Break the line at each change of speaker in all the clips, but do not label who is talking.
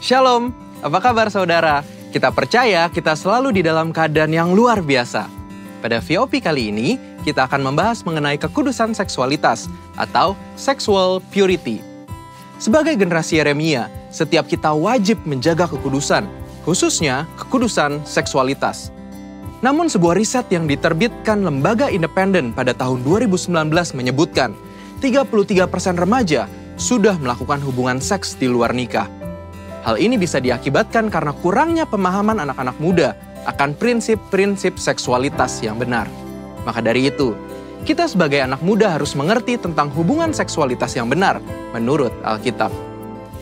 Shalom, apa kabar saudara? Kita percaya kita selalu di dalam keadaan yang luar biasa. Pada VOP kali ini, kita akan membahas mengenai kekudusan seksualitas atau sexual purity. Sebagai generasi Yeremia, setiap kita wajib menjaga kekudusan, khususnya kekudusan seksualitas. Namun sebuah riset yang diterbitkan lembaga independen pada tahun 2019 menyebutkan 33% remaja sudah melakukan hubungan seks di luar nikah. Hal ini bisa diakibatkan karena kurangnya pemahaman anak-anak muda akan prinsip-prinsip seksualitas yang benar. Maka dari itu, kita sebagai anak muda harus mengerti tentang hubungan seksualitas yang benar menurut Alkitab.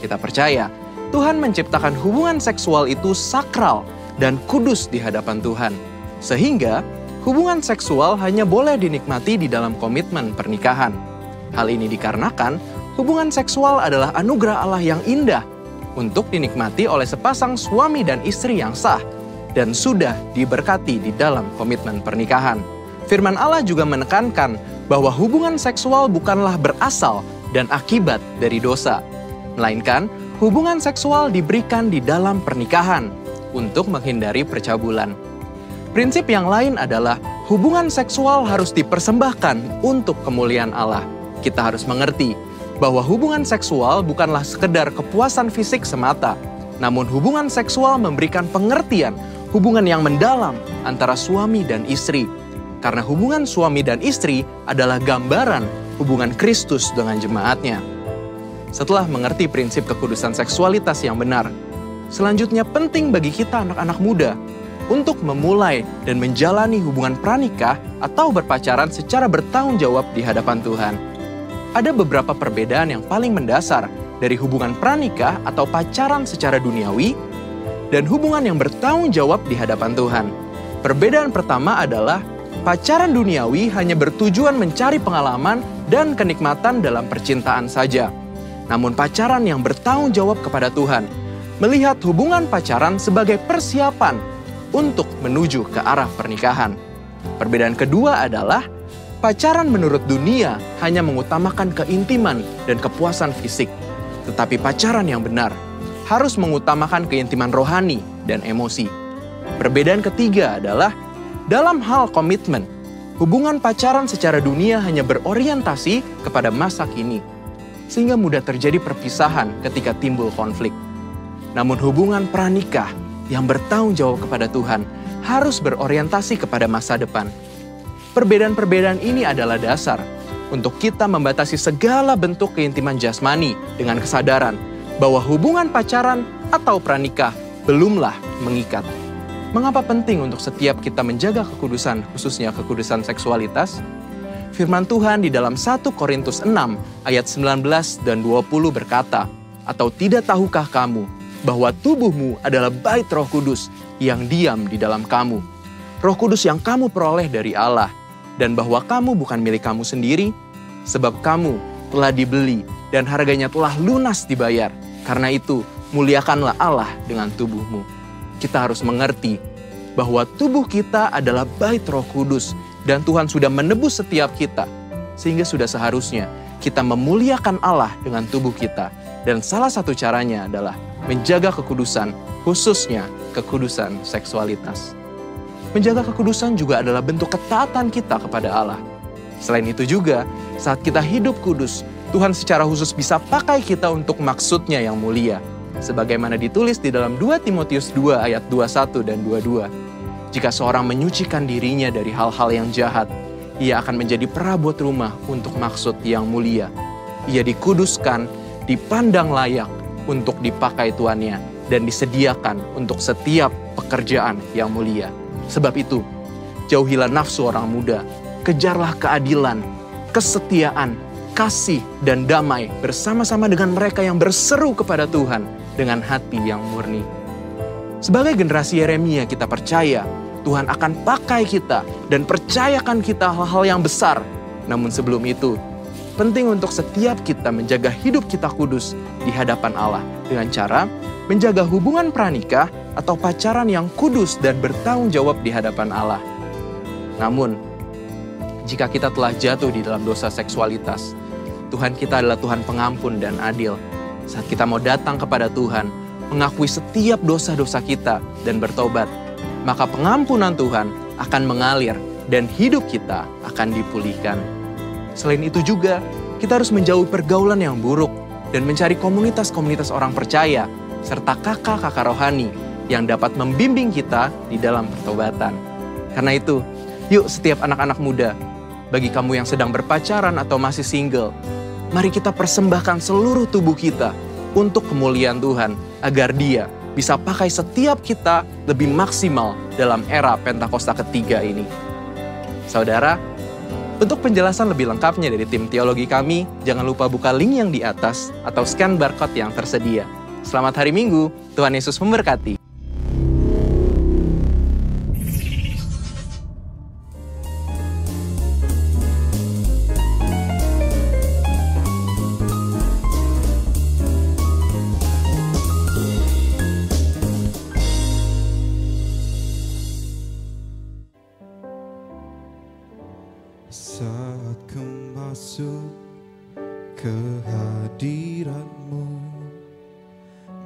Kita percaya Tuhan menciptakan hubungan seksual itu sakral dan kudus di hadapan Tuhan. Sehingga hubungan seksual hanya boleh dinikmati di dalam komitmen pernikahan. Hal ini dikarenakan hubungan seksual adalah anugerah Allah yang indah untuk dinikmati oleh sepasang suami dan istri yang sah dan sudah diberkati di dalam komitmen pernikahan. Firman Allah juga menekankan bahwa hubungan seksual bukanlah berasal dan akibat dari dosa, melainkan hubungan seksual diberikan di dalam pernikahan untuk menghindari percabulan. Prinsip yang lain adalah hubungan seksual harus dipersembahkan untuk kemuliaan Allah. Kita harus mengerti bahwa hubungan seksual bukanlah sekedar kepuasan fisik semata, namun hubungan seksual memberikan pengertian hubungan yang mendalam antara suami dan istri. Karena hubungan suami dan istri adalah gambaran hubungan Kristus dengan jemaatnya. Setelah mengerti prinsip kekudusan seksualitas yang benar, selanjutnya penting bagi kita anak-anak muda untuk memulai dan menjalani hubungan pranikah atau berpacaran secara bertanggung jawab di hadapan Tuhan. Ada beberapa perbedaan yang paling mendasar dari hubungan pranikah atau pacaran secara duniawi dan hubungan yang bertanggung jawab di hadapan Tuhan. Perbedaan pertama adalah pacaran duniawi hanya bertujuan mencari pengalaman dan kenikmatan dalam percintaan saja. Namun pacaran yang bertanggung jawab kepada Tuhan melihat hubungan pacaran sebagai persiapan untuk menuju ke arah pernikahan. Perbedaan kedua adalah pacaran menurut dunia hanya mengutamakan keintiman dan kepuasan fisik. Tetapi pacaran yang benar harus mengutamakan keintiman rohani dan emosi. Perbedaan ketiga adalah dalam hal komitmen, hubungan pacaran secara dunia hanya berorientasi kepada masa kini, sehingga mudah terjadi perpisahan ketika timbul konflik. Namun hubungan pranikah yang bertanggung jawab kepada Tuhan harus berorientasi kepada masa depan. Perbedaan-perbedaan ini adalah dasar untuk kita membatasi segala bentuk keintiman jasmani dengan kesadaran bahwa hubungan pacaran atau pranikah belumlah mengikat. Mengapa penting untuk setiap kita menjaga kekudusan, khususnya kekudusan seksualitas? Firman Tuhan di dalam 1 Korintus 6 ayat 19 dan 20 berkata, "Atau tidak tahukah kamu bahwa tubuhmu adalah bait Roh Kudus yang diam di dalam kamu, Roh Kudus yang kamu peroleh dari Allah, dan bahwa kamu bukan milik kamu sendiri, sebab kamu telah dibeli dan harganya telah lunas dibayar. Karena itu, muliakanlah Allah dengan tubuhmu." Kita harus mengerti bahwa tubuh kita adalah bait Roh Kudus dan Tuhan sudah menebus setiap kita, sehingga sudah seharusnya kita memuliakan Allah dengan tubuh kita. Dan salah satu caranya adalah menjaga kekudusan, khususnya kekudusan seksualitas. Menjaga kekudusan juga adalah bentuk ketaatan kita kepada Allah. Selain itu juga, saat kita hidup kudus, Tuhan secara khusus bisa pakai kita untuk maksudnya yang mulia. Sebagaimana ditulis di dalam 2 Timotius 2 ayat 21 dan 22. Jika seorang menyucikan dirinya dari hal-hal yang jahat, ia akan menjadi perabot rumah untuk maksud yang mulia. Ia dikuduskan, dipandang layak untuk dipakai tuannya, dan disediakan untuk setiap pekerjaan yang mulia. Sebab itu, jauhilah nafsu orang muda, kejarlah keadilan, kesetiaan, kasih, dan damai bersama-sama dengan mereka yang berseru kepada Tuhan dengan hati yang murni. Sebagai generasi Yeremia, kita percaya Tuhan akan pakai kita dan percayakan kita hal-hal yang besar. Namun sebelum itu, penting untuk setiap kita menjaga hidup kita kudus di hadapan Allah dengan cara menjaga hubungan pranikah atau pacaran yang kudus dan bertanggung jawab di hadapan Allah. Namun, jika kita telah jatuh di dalam dosa seksualitas, Tuhan kita adalah Tuhan pengampun dan adil. Saat kita mau datang kepada Tuhan mengakui setiap dosa-dosa kita dan bertobat, maka pengampunan Tuhan akan mengalir dan hidup kita akan dipulihkan. Selain itu juga, kita harus menjauhi pergaulan yang buruk dan mencari komunitas-komunitas orang percaya, serta kakak-kakak rohani yang dapat membimbing kita di dalam pertobatan. Karena itu, yuk setiap anak-anak muda, bagi kamu yang sedang berpacaran atau masih single, mari kita persembahkan seluruh tubuh kita untuk kemuliaan Tuhan, agar Dia bisa pakai setiap kita lebih maksimal dalam era Pentakosta ketiga ini. Saudara, untuk penjelasan lebih lengkapnya dari tim teologi kami, jangan lupa buka link yang di atas atau scan barcode yang tersedia. Selamat hari Minggu, Tuhan Yesus memberkati.
Saat ku masuk ke hadirat-Mu,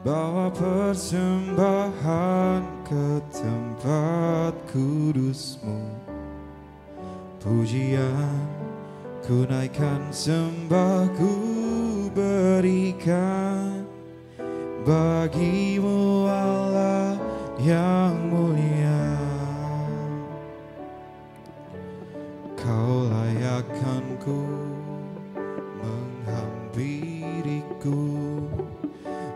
bawa persembahan ke tempat kudus-Mu. Pujian ku naikkan, sembah ku berikan bagi-Mu Allah yang mulia. Kau layakkanku, menghampiriku,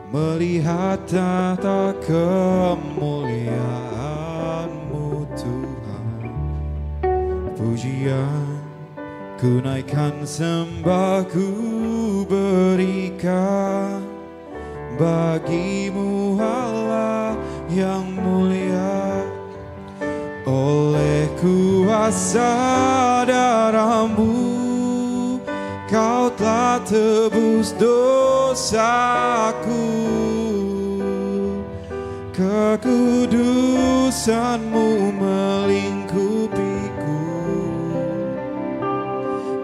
melihat tata kemuliaan-Mu Tuhan. Pujian ku naikkan, sembah ku berikan bagi-Mu Allah yang mulia. Oleh kuasa darah-Mu, Kau telah tebus dosaku. Kekudusan-Mu melingkupiku.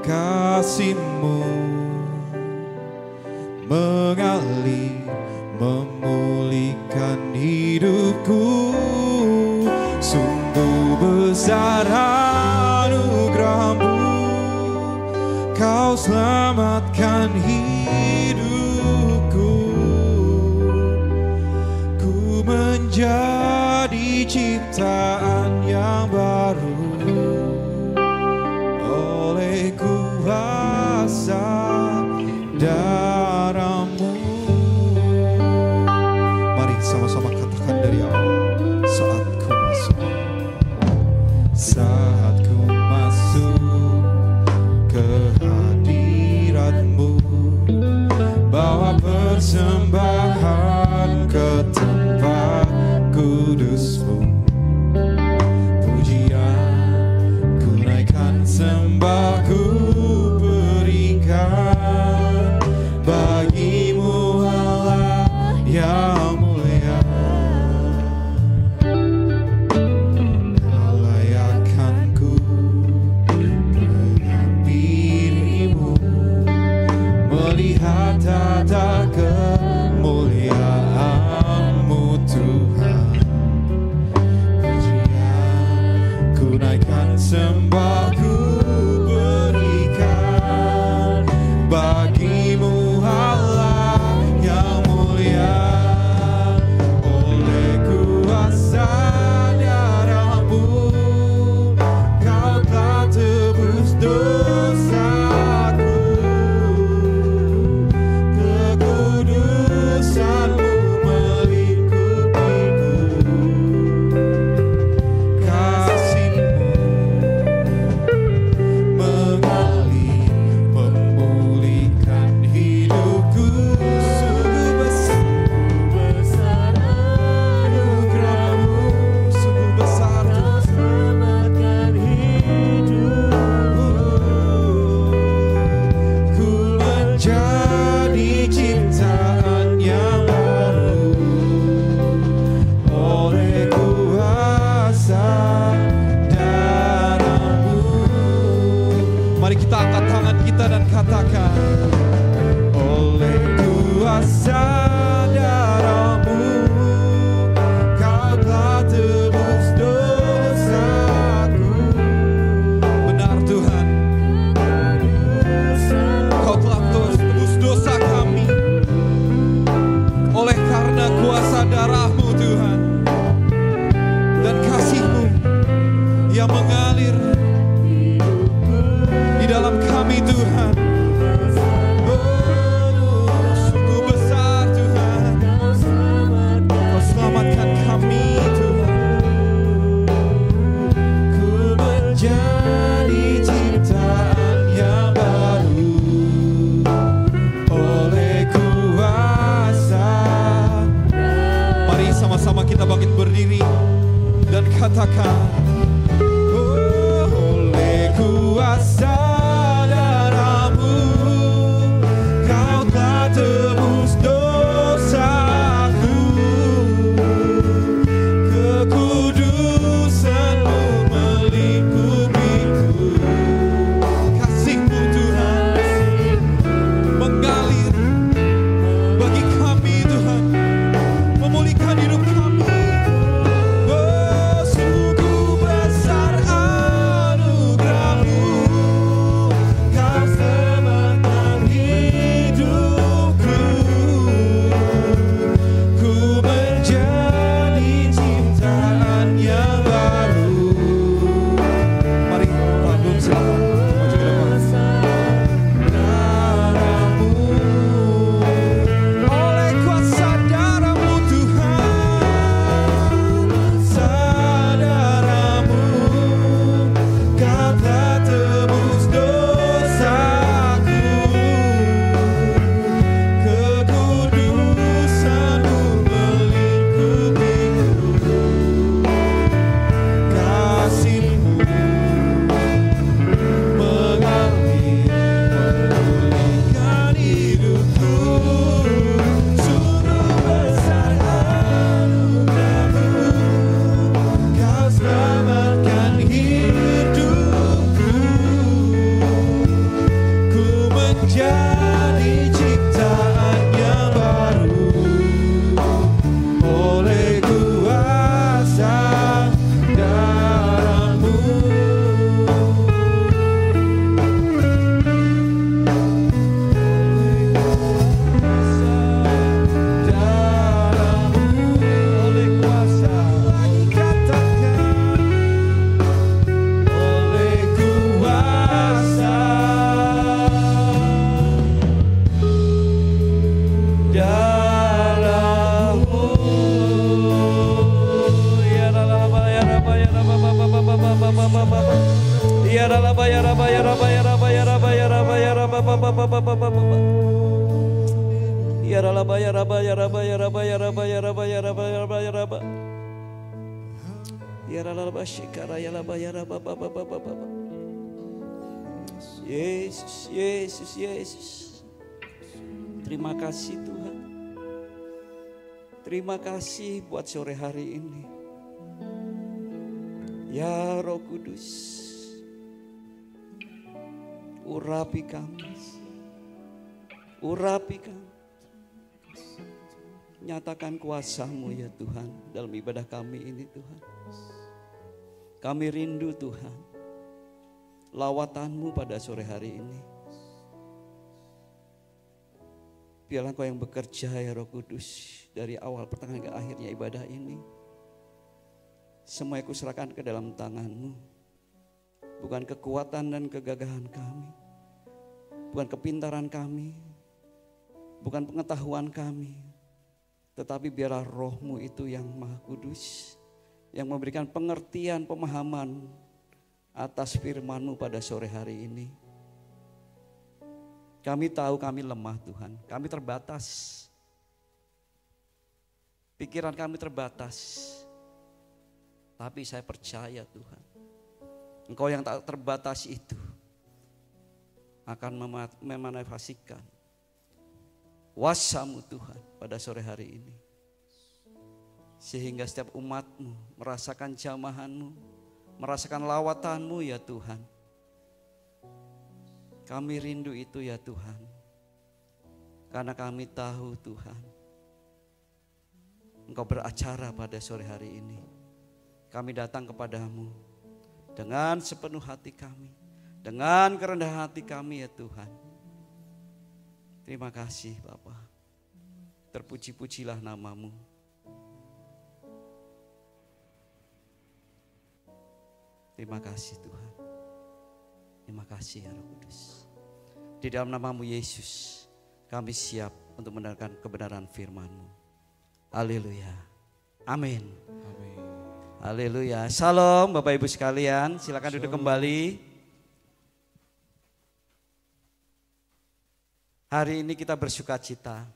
Kasih-Mu mengalir, memulihkan hidupku. Sungguh besar anugerah-Mu, Kau selamatkan hidupku. Ku menjadi ciptaan yang baru oleh kuasa darah-Mu. Mari sama-sama katakan dari awal. Saat ku masuk ke hadirat-Mu, bawa persembahan ke tempat kudus-Mu. Pujian ku naikkan, sembah ku berikan bagi-Mu Allah yang mulia. Melihat tata kemuliaan-Mu Tuhan. Pujian ku naikkan, sembah ku berikan bagi-Mu Allah yang mulia. darah-Mu Tuhan, dan kasih-Mu yang mengalir di dalam kami Tuhan. Oh, sungguh besar Tuhan, Kau selamatkan kami Tuhan. Ku menjadi ciptaan yang baru oleh kuasa. Mari sama-sama kita bangkit berdiri dan katakan, oh, oleh kuasa darah-Mu Kau telah tebus dosaku, kekudusan-Mu melingkupiku. Kasih-Mu Tuhan mengalir bagi kami Tuhan, memulihkan hidup kami. Oh, sungguh besar anugerah-Mu, Kau selamatkan hidupku. Ku menjadi ciptaan yang baru. Mari panggung silakan maju ke depan. Darah-Mu, oleh kuasa darah-Mu Tuhan, darah-Mu Kau telah tebus dosaku, kekudusan-Mu melingkupiku. Kasih-Mu mengalir memulihkan hidupku. Sungguh besar anugerah-Mu, Kau selamatkan hidupku. Ku menjadi ciptaan yang baru oleh kuasa darah-Mu. Darah-Mu oleh kuasa, lagi katakan, oleh kuasa darah-Mu. Ya Rabba, ya Rabba, ya Rabba, ya Rabba, ya Rabba, ya Rabba, ya Rabba, ya Rabba, ya Rabba, ya Rabba, ya Rabba, ya Rabba, ya Rabba, ya Rabba, ya Rabba, ya Rabba, ya Rabba, ya Rabba, ya Rabba. Ya Rabba, Shikara, ya Rabba, ya Rabba, Yesus, Yesus, Yesus. Terima kasih Tuhan. Terima kasih buat sore hari ini. Ya Roh Kudus, urapi kami. Urapi kami. Nyatakan kuasa-Mu ya Tuhan dalam ibadah kami ini Tuhan. Kami rindu Tuhan lawatan-Mu pada sore hari ini. Biarlah Kau yang bekerja ya Roh Kudus dari awal pertengahan ke akhirnya ibadah ini. Semua aku serahkan ke dalam tangan-Mu. Bukan kekuatan dan kegagahan kami, bukan kepintaran kami, bukan pengetahuan kami, tetapi biarlah Roh-Mu itu yang Maha Kudus, yang memberikan pengertian, pemahaman atas firman-Mu pada sore hari ini. Kami tahu kami lemah Tuhan, kami terbatas. Pikiran kami terbatas. Tapi saya percaya Tuhan, Engkau yang tak terbatas itu akan memanifestasikan kuasa-Mu Tuhan pada sore hari ini. Sehingga setiap umat-Mu merasakan jamahan-Mu, merasakan lawatan-Mu ya Tuhan. Kami rindu itu ya Tuhan. Karena kami tahu Tuhan, Engkau beracara pada sore hari ini. Kami datang kepadamu dengan sepenuh hati kami, dengan kerendahan hati kami ya Tuhan. Terima kasih Bapa. Terpuji-pujilah nama-Mu. Terima kasih Tuhan. Terima kasih ya Roh Kudus. Di dalam nama-Mu Yesus, kami siap untuk mendengarkan kebenaran firman-Mu. Haleluya. Amin.
Amin.
Haleluya. Salam Bapak Ibu sekalian, silakan duduk kembali. Hari ini kita bersuka cita.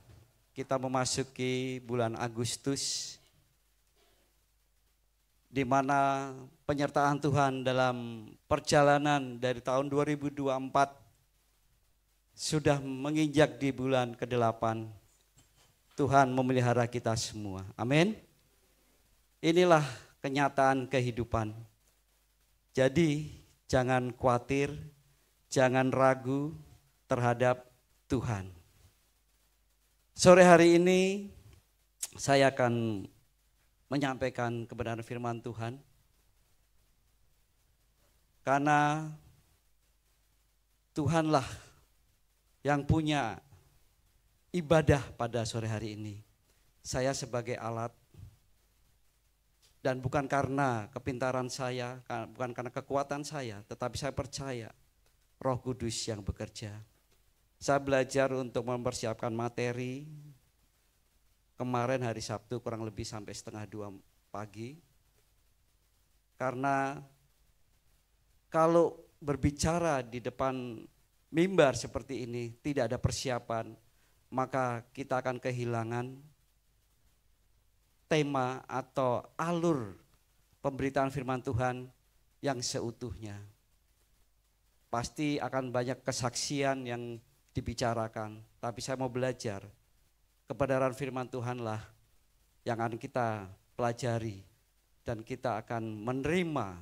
Kita memasuki bulan Agustus, di mana penyertaan Tuhan dalam perjalanan dari tahun 2024 sudah menginjak di bulan ke-8. Tuhan memelihara kita semua. Amin. Inilah kenyataan kehidupan. Jadi jangan khawatir, jangan ragu terhadap Tuhan. Sore hari ini saya akan menyampaikan kebenaran firman Tuhan. Karena Tuhanlah yang punya ibadah pada sore hari ini. Saya sebagai alat, dan bukan karena kepintaran saya, bukan karena kekuatan saya, tetapi saya percaya Roh Kudus yang bekerja. Saya belajar untuk mempersiapkan materi. Kemarin hari Sabtu kurang lebih sampai 1:30 pagi. Karena kalau berbicara di depan mimbar seperti ini tidak ada persiapan, maka kita akan kehilangan tema atau alur pemberitaan firman Tuhan yang seutuhnya. Pasti akan banyak kesaksian yang dibicarakan, tapi saya mau belajar. Kebenaran firman Tuhanlah yang akan kita pelajari dan kita akan menerima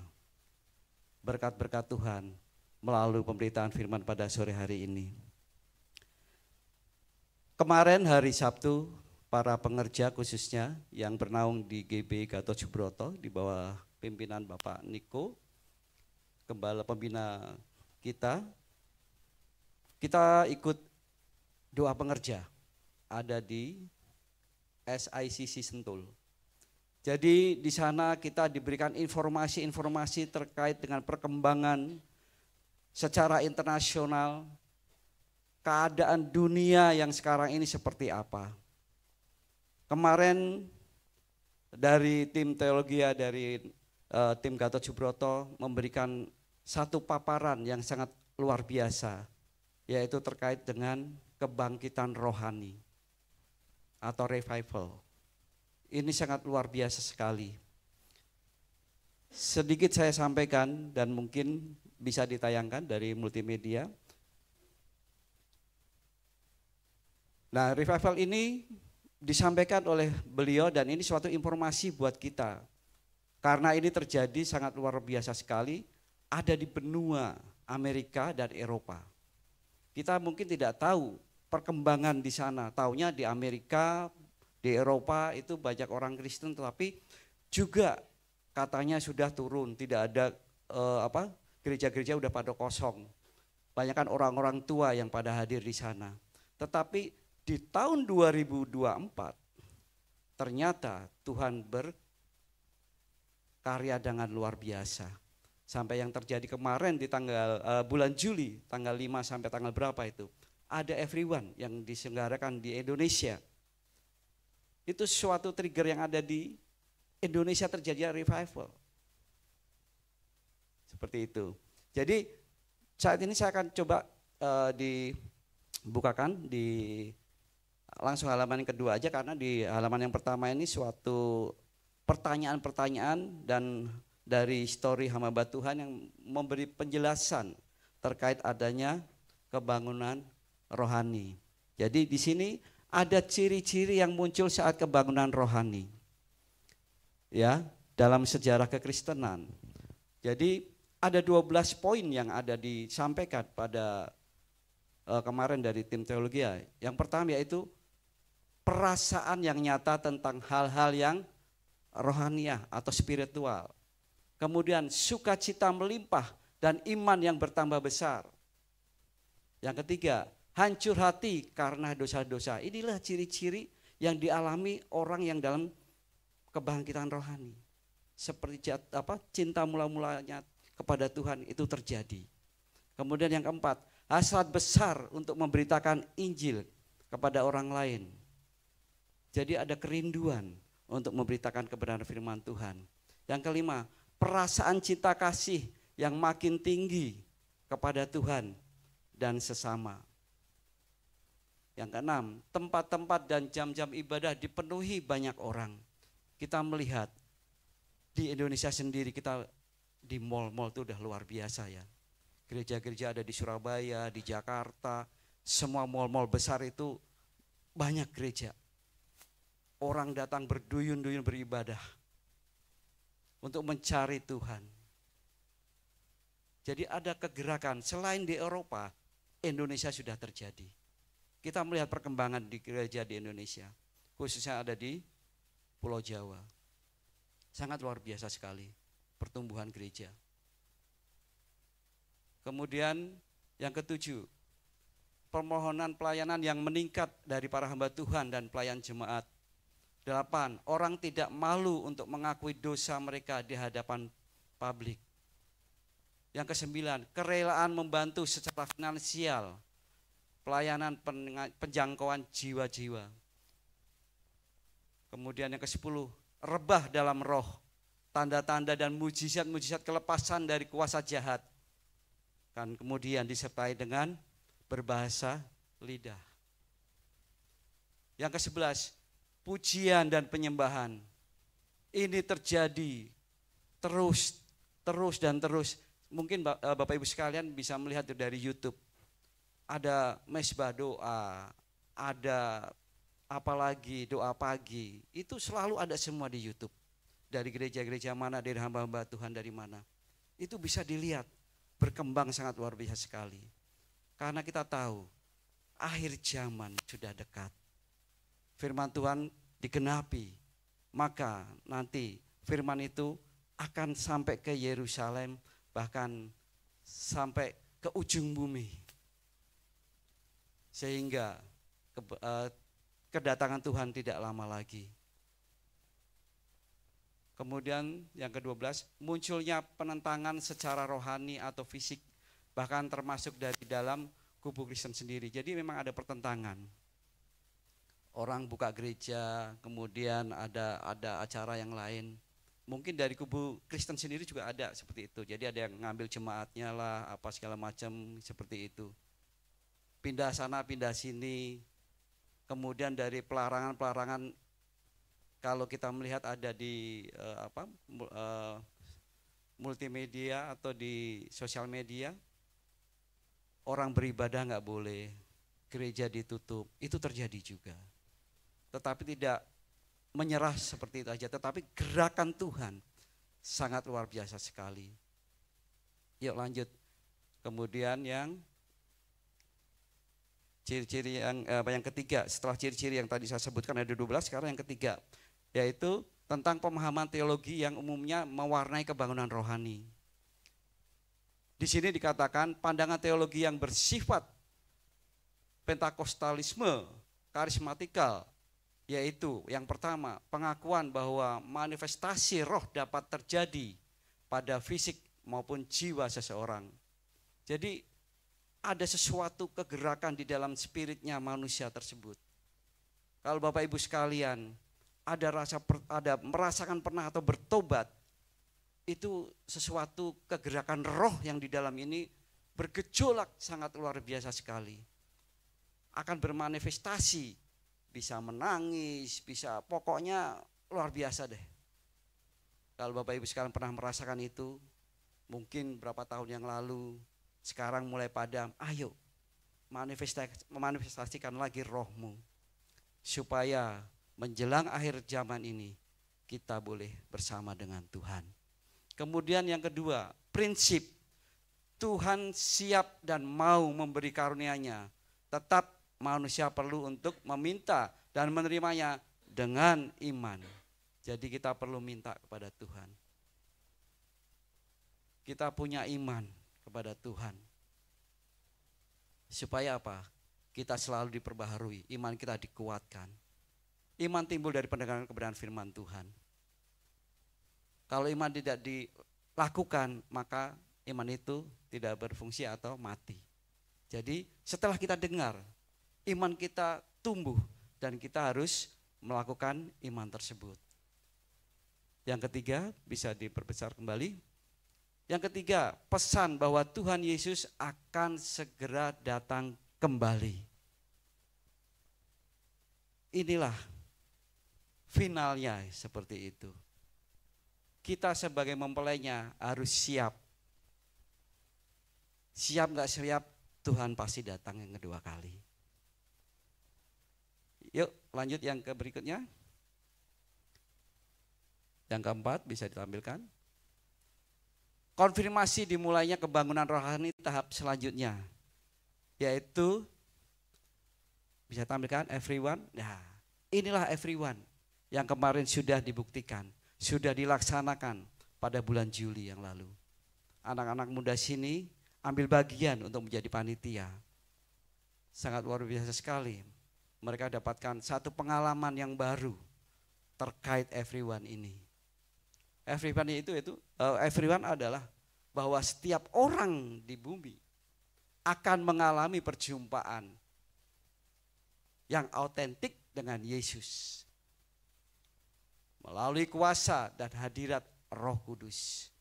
berkat-berkat Tuhan melalui pemberitaan firman pada sore hari ini. Kemarin hari Sabtu, para pengerja khususnya yang bernaung di GB Gatot Subroto di bawah pimpinan Bapak Niko, Gembala Pembina kita ikut doa pengerja. Ada di SICC Sentul. Jadi di sana kita diberikan informasi-informasi terkait dengan perkembangan secara internasional, keadaan dunia yang sekarang ini seperti apa. Kemarin dari tim teologi dari tim Gatot Subroto memberikan satu paparan yang sangat luar biasa, yaitu terkait dengan kebangkitan rohani atau revival. Ini sangat luar biasa sekali. Sedikit saya sampaikan dan mungkin bisa ditayangkan dari multimedia. Nah, revival ini disampaikan oleh beliau dan ini suatu informasi buat kita. Karena ini terjadi sangat luar biasa sekali, ada di benua Amerika dan Eropa. Kita mungkin tidak tahu perkembangan di sana, taunya di Amerika, di Eropa itu banyak orang Kristen, tetapi juga katanya sudah turun, tidak ada gereja-gereja udah pada kosong. Banyak kan orang-orang tua yang pada hadir di sana. Tetapi di tahun 2024 ternyata Tuhan berkarya dengan luar biasa. Sampai yang terjadi kemarin di tanggal bulan Juli, tanggal 5 sampai tanggal berapa itu? Ada everyone yang diselenggarakan di Indonesia. Itu suatu trigger yang ada di Indonesia, terjadi revival. Seperti itu. Jadi saat ini saya akan coba dibukakan di langsung halaman yang kedua aja, karena di halaman yang pertama ini suatu pertanyaan-pertanyaan dan dari story hamba Tuhan yang memberi penjelasan terkait adanya kebangunan rohani. Jadi di sini ada ciri-ciri yang muncul saat kebangunan rohani. Ya, dalam sejarah kekristenan. Jadi ada 12 poin yang ada disampaikan pada kemarin dari tim teologi. Yang pertama yaitu perasaan yang nyata tentang hal-hal yang rohaniah atau spiritual. Kemudian sukacita melimpah dan iman yang bertambah besar. Yang ketiga, hancur hati karena dosa-dosa. Inilah ciri-ciri yang dialami orang yang dalam kebangkitan rohani. Seperti cinta mula-mulanya kepada Tuhan itu terjadi. Kemudian yang keempat, hasrat besar untuk memberitakan Injil kepada orang lain. Jadi ada kerinduan untuk memberitakan kebenaran firman Tuhan. Yang kelima, perasaan cinta kasih yang makin tinggi kepada Tuhan dan sesama. Yang keenam, tempat-tempat dan jam-jam ibadah dipenuhi banyak orang. Kita melihat di Indonesia sendiri, kita di mall-mall itu udah luar biasa ya. Gereja-gereja ada di Surabaya, di Jakarta, semua mall-mall besar itu banyak gereja. Orang datang berduyun-duyun beribadah untuk mencari Tuhan. Jadi ada kegerakan, selain di Eropa, Indonesia sudah terjadi. Kita melihat perkembangan di gereja di Indonesia, khususnya ada di Pulau Jawa. Sangat luar biasa sekali pertumbuhan gereja. Kemudian yang ketujuh, permohonan pelayanan yang meningkat dari para hamba Tuhan dan pelayan jemaat. 8, orang tidak malu untuk mengakui dosa mereka di hadapan publik. Yang ke-9, kerelaan membantu secara finansial pelayanan penjangkauan jiwa-jiwa. Kemudian yang ke-10, rebah dalam roh, tanda-tanda dan mujizat-mujizat kelepasan dari kuasa jahat. Dan kemudian disertai dengan berbahasa lidah. Yang ke-11, pujian dan penyembahan. Ini terjadi terus dan terus. Mungkin Bapak Ibu sekalian bisa melihat dari YouTube. Ada mesbah doa, ada apalagi doa pagi. Itu selalu ada semua di YouTube. Dari gereja-gereja mana, dari hamba-hamba Tuhan dari mana. Itu bisa dilihat. Berkembang sangat luar biasa sekali. Karena kita tahu akhir zaman sudah dekat. Firman Tuhan digenapi, maka nanti firman itu akan sampai ke Yerusalem, bahkan sampai ke ujung bumi. Sehingga kedatangan Tuhan tidak lama lagi. Kemudian yang ke-12, munculnya penentangan secara rohani atau fisik, bahkan termasuk dari dalam kubu Kristen sendiri. Jadi memang ada pertentangan. Orang buka gereja, kemudian ada acara yang lain. Mungkin dari kubu Kristen sendiri juga ada seperti itu. Jadi ada yang ngambil jemaatnya lah, apa segala macam seperti itu. Pindah sana, pindah sini. Kemudian dari pelarangan-pelarangan, kalau kita melihat ada di multimedia atau di sosial media, orang beribadah nggak boleh, gereja ditutup, itu terjadi juga. Tetapi tidak menyerah seperti itu aja, tetapi gerakan Tuhan sangat luar biasa sekali. Yuk lanjut. Kemudian yang ciri-ciri yang ketiga, setelah ciri-ciri yang tadi saya sebutkan ada 12, sekarang yang ketiga, yaitu tentang pemahaman teologi yang umumnya mewarnai kebangunan rohani. Di sini dikatakan pandangan teologi yang bersifat pentakostalisme, karismatikal, yaitu yang pertama, pengakuan bahwa manifestasi roh dapat terjadi pada fisik maupun jiwa seseorang. Jadi ada sesuatu kegerakan di dalam spiritnya manusia tersebut. Kalau Bapak Ibu sekalian ada merasakan pernah atau bertobat, itu sesuatu kegerakan roh yang di dalam ini bergejolak sangat luar biasa sekali. Akan bermanifestasi, bisa menangis, bisa pokoknya luar biasa deh. Kalau Bapak Ibu sekalian pernah merasakan itu, mungkin berapa tahun yang lalu, sekarang mulai padam, ayo manifestasikan lagi rohmu. Supaya menjelang akhir zaman ini, kita boleh bersama dengan Tuhan. Kemudian yang kedua, prinsip Tuhan siap dan mau memberi karunia-Nya. Tetap manusia perlu untuk meminta dan menerimanya dengan iman. Jadi kita perlu minta kepada Tuhan. Kita punya iman kepada Tuhan. Supaya apa? Kita selalu diperbaharui, iman kita dikuatkan. Iman timbul dari pendengaran kebenaran firman Tuhan. Kalau iman tidak dilakukan, maka iman itu tidak berfungsi atau mati. Jadi setelah kita dengar, iman kita tumbuh dan kita harus melakukan iman tersebut. Yang ketiga, bisa diperbesar kembali. Yang ketiga, pesan bahwa Tuhan Yesus akan segera datang kembali. Inilah finalnya seperti itu. Kita sebagai mempelainya harus siap. Siap gak siap, Tuhan pasti datang yang kedua kali. Yuk lanjut yang ke berikutnya. Yang keempat bisa ditampilkan. Konfirmasi dimulainya kebangunan rohani tahap selanjutnya. Yaitu, bisa tampilkan everyone. Nah, inilah everyone yang kemarin sudah dibuktikan, sudah dilaksanakan pada bulan Juli yang lalu. Anak-anak muda sini ambil bagian untuk menjadi panitia. Sangat luar biasa sekali. Mereka dapatkan satu pengalaman yang baru terkait everyone ini. Everyone adalah bahwa setiap orang di bumi akan mengalami perjumpaan yang autentik dengan Yesus melalui kuasa dan hadirat Roh Kudus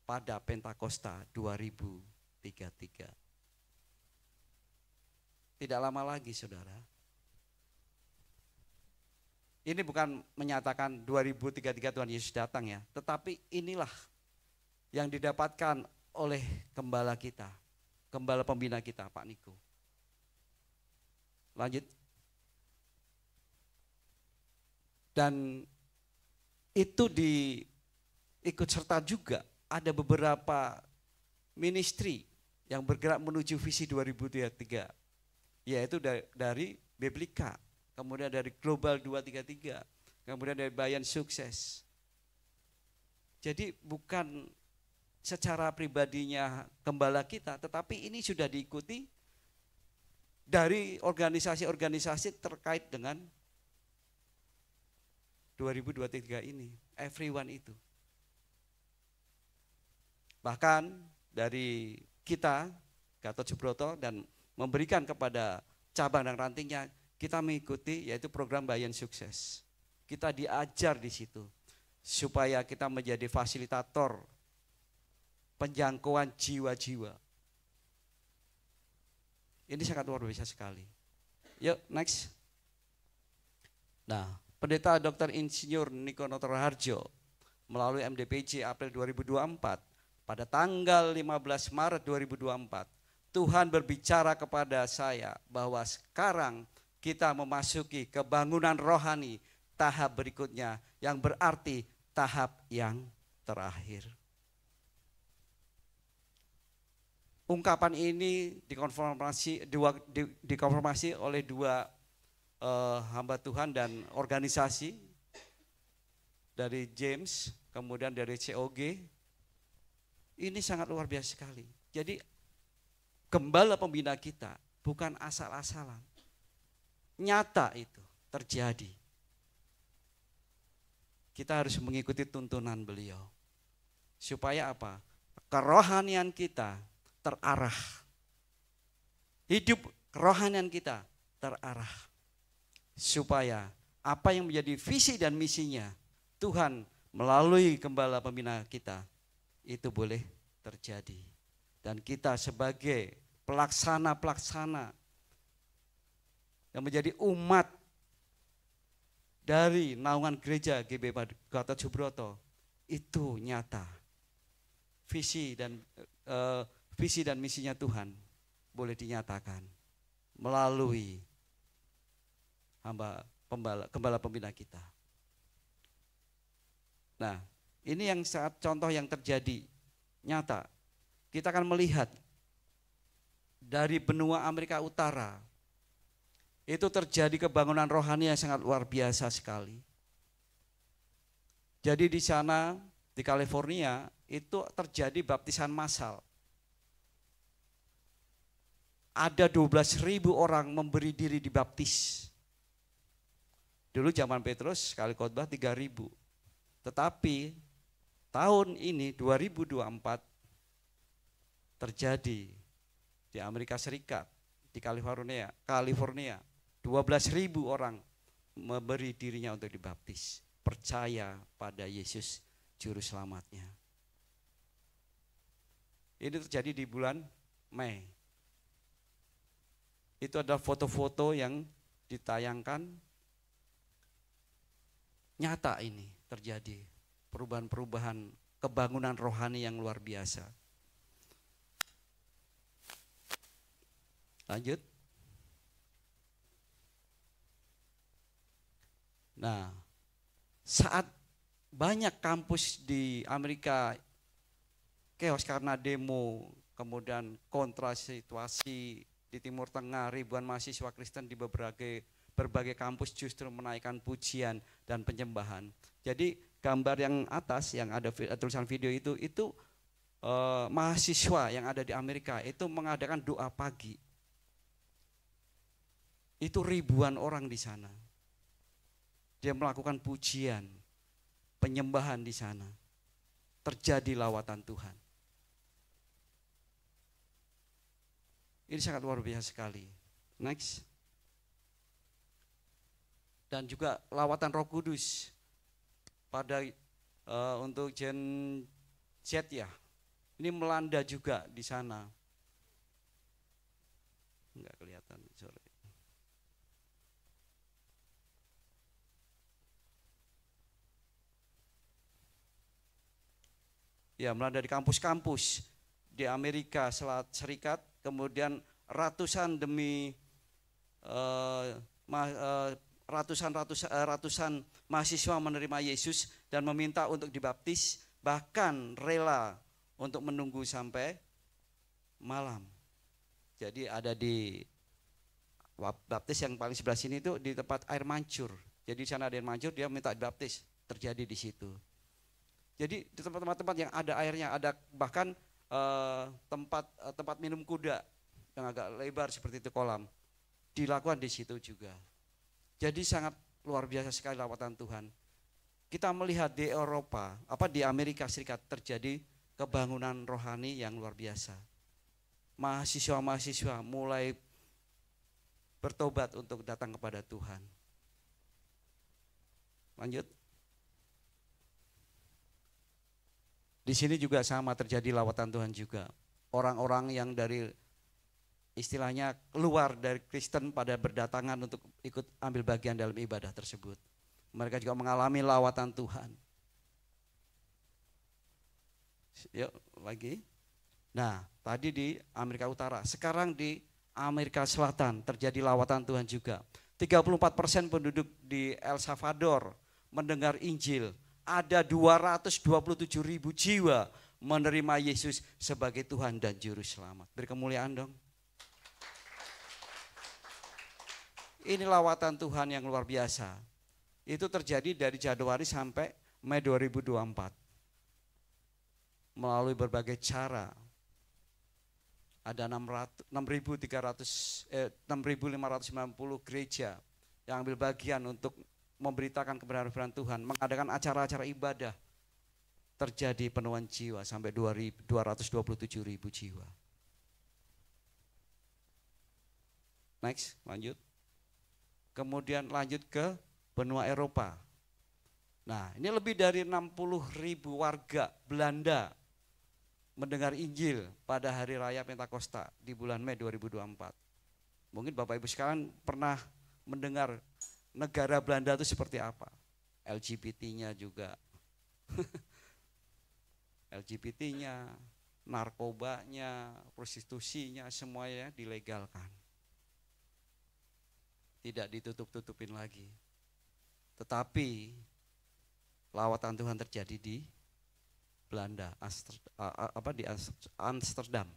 pada Pentakosta 2033. Tidak lama lagi, saudara. Ini bukan menyatakan 2033 Tuhan Yesus datang ya, tetapi inilah yang didapatkan oleh gembala kita, gembala pembina kita, Pak Niko. Lanjut. Dan itu diikut serta juga ada beberapa ministry yang bergerak menuju visi 2033, yaitu dari Biblika, kemudian dari Global 233, kemudian dari Bayan Sukses. Jadi bukan secara pribadinya gembala kita, tetapi ini sudah diikuti dari organisasi-organisasi terkait dengan 2023 ini, everyone itu. Bahkan dari kita, Gatot Subroto, dan memberikan kepada cabang dan rantingnya, kita mengikuti yaitu program Bayan Sukses. Kita diajar di situ supaya kita menjadi fasilitator penjangkauan jiwa-jiwa. Ini sangat luar biasa sekali. Yuk next. Nah, Pendeta Dr. Insinyur Niko Notoraharjo melalui MDPJ April 2024 pada tanggal 15 Maret 2024 Tuhan berbicara kepada saya bahwa sekarang kita memasuki kebangunan rohani tahap berikutnya yang berarti tahap yang terakhir. Ungkapan ini dikonfirmasi oleh dua hamba Tuhan dan organisasi dari James, kemudian dari COG. Ini sangat luar biasa sekali. Jadi gembala pembina kita bukan asal-asalan. Nyata itu terjadi. Kita harus mengikuti tuntunan beliau. Supaya apa? Kerohanian kita terarah. Hidup kerohanian kita terarah. Supaya apa yang menjadi visi dan misinya Tuhan melalui gembala pembina kita itu boleh terjadi. Dan kita sebagai pelaksana-pelaksana yang menjadi umat dari naungan gereja GB Gatot Subroto itu nyata. Visi dan misinya Tuhan boleh dinyatakan melalui gembala pembina kita. Nah, ini yang saat contoh yang terjadi nyata. Kita akan melihat dari benua Amerika Utara itu terjadi kebangunan rohani yang sangat luar biasa sekali. Jadi di sana di California itu terjadi baptisan massal. Ada 12.000 orang memberi diri dibaptis. Dulu zaman Petrus sekali khotbah 3.000. Tetapi tahun ini 2024 terjadi di Amerika Serikat, di California, 12.000 orang memberi dirinya untuk dibaptis, percaya pada Yesus Juru Selamatnya. Ini terjadi di bulan Mei. Itu adalah foto-foto yang ditayangkan, nyata ini terjadi, perubahan-perubahan, kebangunan rohani yang luar biasa. Lanjut. Nah, saat banyak kampus di Amerika chaos karena demo, kemudian kontra situasi di Timur Tengah, ribuan mahasiswa Kristen di berbagai kampus justru menaikkan pujian dan penyembahan. Jadi gambar yang atas yang ada tulisan video itu mahasiswa yang ada di Amerika itu mengadakan doa pagi. Itu ribuan orang di sana. Dia melakukan pujian, penyembahan di sana. Terjadi lawatan Tuhan. Ini sangat luar biasa sekali. Next. Dan juga lawatan Roh Kudus pada untuk Gen Z ya. Ini melanda juga di sana. Enggak kelihatan, sorry. Ya, melanda di kampus-kampus di Amerika Serikat, kemudian ratusan demi ratusan mahasiswa menerima Yesus dan meminta untuk dibaptis, bahkan rela untuk menunggu sampai malam. Jadi ada di baptis yang paling sebelah sini itu di tempat air mancur. Jadi di sana ada air mancur, dia minta dibaptis, terjadi di situ. Jadi di tempat-tempat yang ada airnya, ada bahkan tempat minum kuda yang agak lebar seperti itu kolam, dilakukan di situ juga. Jadi sangat luar biasa sekali lawatan Tuhan. Kita melihat di Eropa, di Amerika Serikat terjadi kebangunan rohani yang luar biasa. Mahasiswa-mahasiswa mulai bertobat untuk datang kepada Tuhan. Lanjut. Di sini juga sama terjadi lawatan Tuhan juga. Orang-orang yang dari istilahnya keluar dari Kristen pada berdatangan untuk ikut ambil bagian dalam ibadah tersebut. Mereka juga mengalami lawatan Tuhan. Yuk lagi. Nah tadi di Amerika Utara, sekarang di Amerika Selatan terjadi lawatan Tuhan juga. 34% penduduk di El Salvador mendengar Injil. Ada 227.000 jiwa menerima Yesus sebagai Tuhan dan Juru Selamat. Beri kemuliaan dong. Ini lawatan Tuhan yang luar biasa. Itu terjadi dari Januari sampai Mei 2024. Melalui berbagai cara. Ada 6.590 gereja yang ambil bagian untuk memberitakan kebenaran Tuhan, mengadakan acara-acara ibadah. Terjadi penuhan jiwa sampai 227.000 jiwa. Next, lanjut. Kemudian lanjut ke benua Eropa. Nah, ini lebih dari 60.000 warga Belanda mendengar Injil pada hari raya Pentakosta di bulan Mei 2024. Mungkin Bapak Ibu sekalian pernah mendengar negara Belanda itu seperti apa? LGBT-nya juga. LGBT-nya, narkobanya, prostitusinya semuanya dilegalkan. Tidak ditutup-tutupin lagi. Tetapi lawatan Tuhan terjadi di Belanda, di Amsterdam.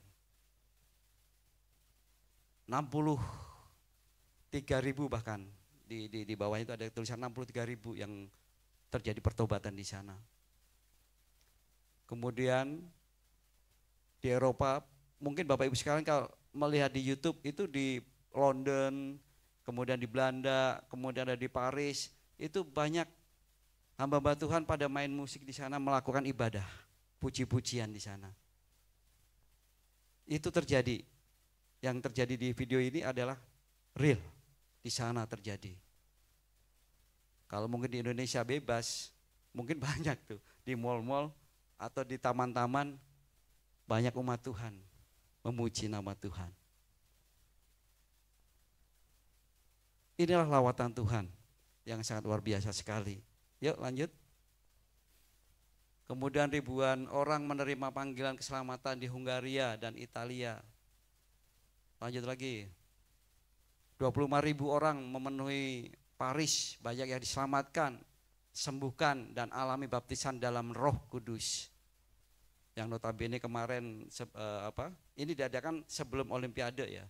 63.000 bahkan. Di bawah itu ada tulisan 63.000 yang terjadi pertobatan di sana. Kemudian di Eropa, mungkin Bapak Ibu sekalian kalau melihat di YouTube itu di London, kemudian di Belanda, kemudian ada di Paris, itu banyak hamba-hamba Tuhan pada main musik di sana, melakukan ibadah, puji-pujian di sana. Itu terjadi. Yang terjadi di video ini adalah real. Di sana terjadi. Kalau mungkin di Indonesia bebas, mungkin banyak tuh. Di mal-mal atau di taman-taman banyak umat Tuhan memuji nama Tuhan. Inilah lawatan Tuhan yang sangat luar biasa sekali. Yuk lanjut. Kemudian ribuan orang menerima panggilan keselamatan di Hungaria dan Italia. Lanjut lagi. 25.000 orang memenuhi Paris, banyak yang diselamatkan, sembuhkan dan alami baptisan dalam Roh Kudus. Yang notabene kemarin ini diadakan sebelum Olimpiade ya.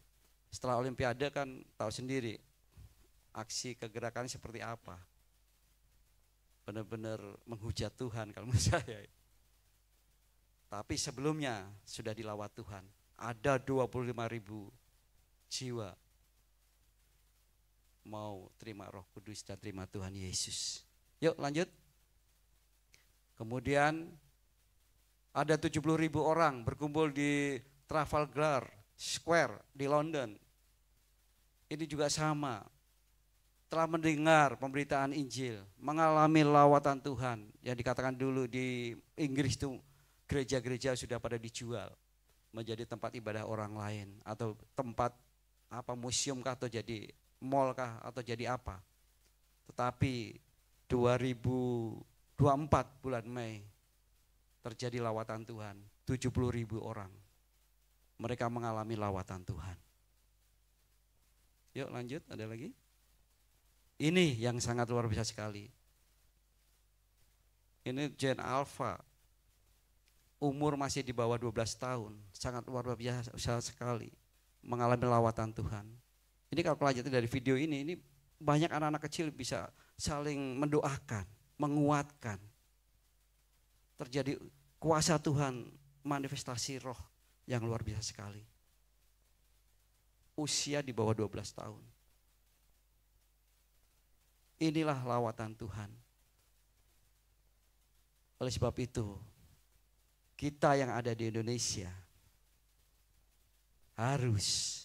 Setelah Olimpiade kan tahu sendiri aksi kegerakan seperti apa. Benar-benar menghujat Tuhan kalau menurut saya. Tapi sebelumnya sudah dilawat Tuhan. Ada 25.000 jiwa mau terima Roh Kudus dan terima Tuhan Yesus. Yuk lanjut. Kemudian ada 70.000 orang berkumpul di Trafalgar Square di London. Ini juga sama. Telah mendengar pemberitaan Injil, mengalami lawatan Tuhan. Yang dikatakan dulu di Inggris itu gereja-gereja sudah pada dijual menjadi tempat ibadah orang lain atau tempat museum kah atau jadi mall kah atau jadi apa. Tetapi 2024 bulan Mei terjadi lawatan Tuhan, 70.000 orang. Mereka mengalami lawatan Tuhan. Yuk lanjut, ada lagi. Ini yang sangat luar biasa sekali. Ini Gen Alpha, umur masih di bawah 12 tahun, sangat luar biasa sekali mengalami lawatan Tuhan. Ini kalau kelanjutan dari video ini banyak anak-anak kecil bisa saling mendoakan, menguatkan. Terjadi kuasa Tuhan, manifestasi roh yang luar biasa sekali. Usia di bawah 12 tahun. Inilah lawatan Tuhan. Oleh sebab itu, kita yang ada di Indonesia harus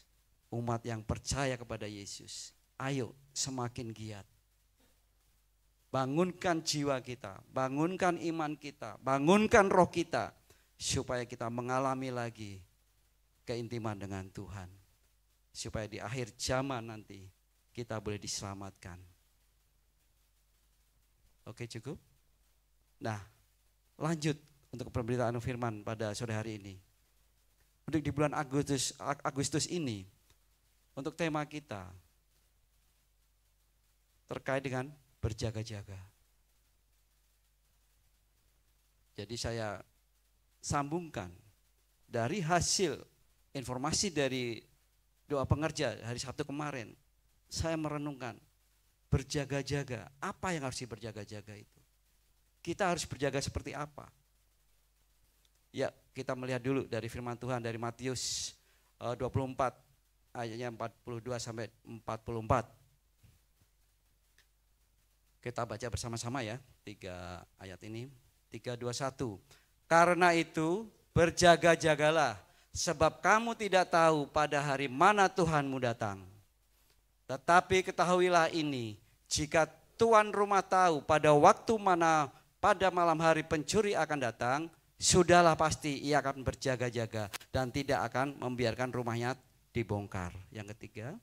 umat yang percaya kepada Yesus. Ayo semakin giat. Bangunkan jiwa kita, bangunkan iman kita, bangunkan roh kita. Supaya kita mengalami lagi keintiman dengan Tuhan. Supaya di akhir zaman nanti kita boleh diselamatkan. Oke, cukup. Nah, lanjut untuk pemberitaan firman pada sore hari ini. Untuk di bulan Agustus ini, untuk tema kita terkait dengan berjaga-jaga. Jadi saya sambungkan dari hasil informasi dari doa pengerja hari Sabtu kemarin. Saya merenungkan berjaga-jaga, apa yang harus berjaga-jaga itu? Kita harus berjaga seperti apa? Ya, kita melihat dulu dari firman Tuhan dari Matius 24 ayatnya 42 sampai 44. Kita baca bersama-sama ya, 3 ayat ini. 3, 2, 1. Karena itu berjaga-jagalah, sebab kamu tidak tahu pada hari mana Tuhanmu datang. Tetapi ketahuilah ini, jika tuan rumah tahu pada waktu mana pada malam hari pencuri akan datang, sudahlah pasti ia akan berjaga-jaga dan tidak akan membiarkan rumahnya dibongkar. Yang ketiga,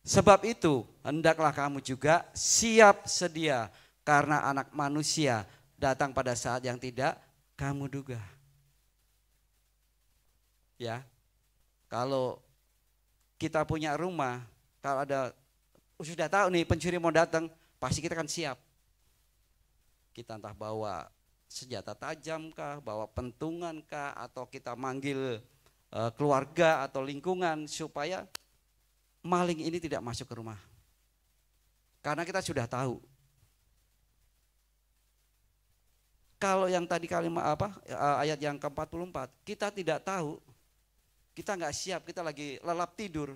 sebab itu hendaklah kamu juga siap sedia karena Anak Manusia datang pada saat yang tidak kamu duga. Ya, kalau kita punya rumah, kalau ada sudah tahu nih pencuri mau datang, pasti kita akan siap. Kita entah bawa senjata tajam kah, bawa pentungan kah, atau kita manggil keluarga atau lingkungan supaya maling ini tidak masuk ke rumah. Karena kita sudah tahu. Kalau yang tadi ayat yang ke-44, kita tidak tahu, kita nggak siap, kita lagi lelap tidur.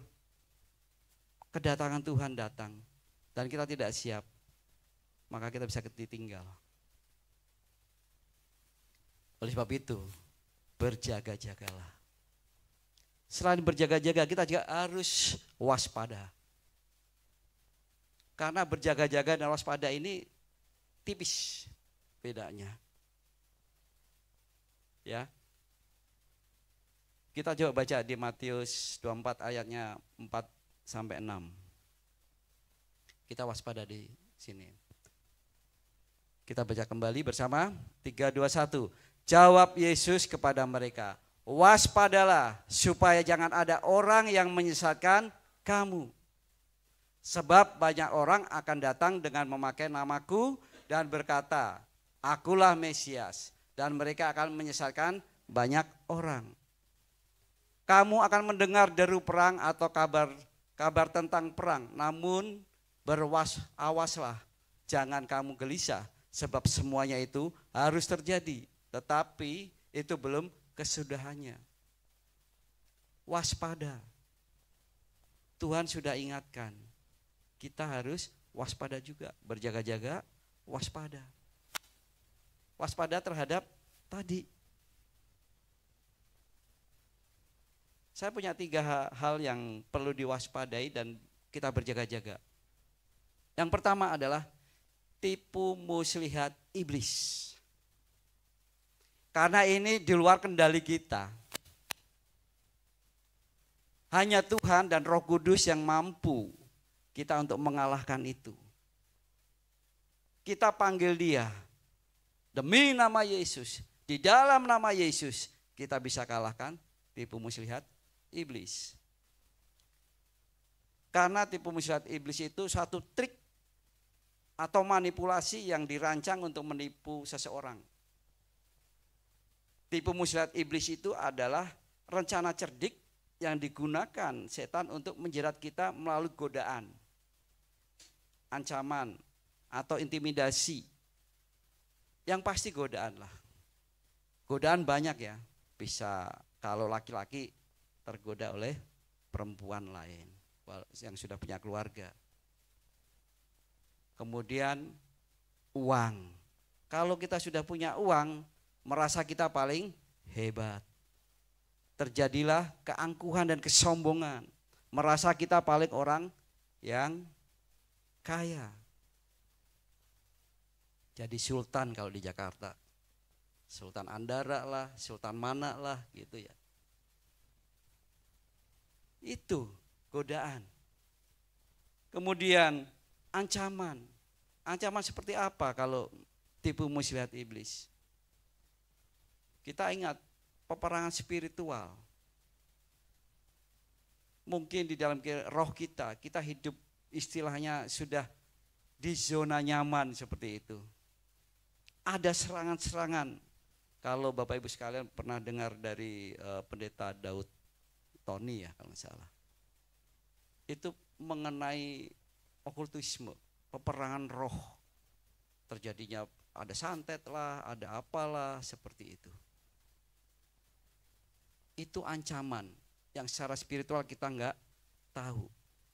Kedatangan Tuhan datang dan kita tidak siap, maka kita bisa ditinggal. Oleh sebab itu, berjaga-jagalah. Selain berjaga-jaga, kita juga harus waspada. Karena berjaga-jaga dan waspada ini tipis bedanya. Ya. Kita coba baca di Matius 24 ayatnya 4 sampai 6. Kita waspada di sini. Kita baca kembali bersama 3, 2, 1. Jawab Yesus kepada mereka, waspadalah supaya jangan ada orang yang menyesatkan kamu. Sebab banyak orang akan datang dengan memakai namaku dan berkata, akulah Mesias. Dan mereka akan menyesatkan banyak orang. Kamu akan mendengar deru perang atau kabar tentang perang. Namun awaslah, jangan kamu gelisah. Sebab semuanya itu harus terjadi. Tetapi itu belum kesudahannya. Waspada. Tuhan sudah ingatkan. Kita harus waspada juga, berjaga-jaga, waspada. Waspada terhadap tadi. Saya punya 3 hal yang perlu diwaspadai dan kita berjaga-jaga. Yang pertama adalah tipu muslihat iblis. Karena ini di luar kendali kita. Hanya Tuhan dan Roh Kudus yang mampu kita untuk mengalahkan itu. Kita panggil dia. Demi nama Yesus. Di dalam nama Yesus kita bisa kalahkan tipu muslihat iblis. Karena tipu muslihat iblis itu satu trik atau manipulasi yang dirancang untuk menipu seseorang. Tipu muslihat iblis itu adalah rencana cerdik yang digunakan setan untuk menjerat kita melalui godaan, ancaman, atau intimidasi. Yang pasti godaan lah. Godaan banyak ya. Bisa kalau laki-laki tergoda oleh perempuan lain yang sudah punya keluarga. Kemudian uang. Kalau kita sudah punya uang, merasa kita paling hebat. Terjadilah keangkuhan dan kesombongan. Merasa kita paling orang yang kaya. Jadi sultan kalau di Jakarta. Sultan Andara lah, Sultan mana lah gitu ya. Itu godaan. Kemudian ancaman. Ancaman seperti apa kalau tipu muslihat iblis? Kita ingat peperangan spiritual. Mungkin di dalam roh kita hidup istilahnya sudah di zona nyaman seperti itu. Ada serangan-serangan. Kalau Bapak Ibu sekalian pernah dengar dari pendeta Daud Tony ya kalau nggak salah. Itu mengenai okultisme, peperangan roh. Terjadinya ada santet lah, ada apalah seperti itu. Itu ancaman yang secara spiritual kita enggak tahu.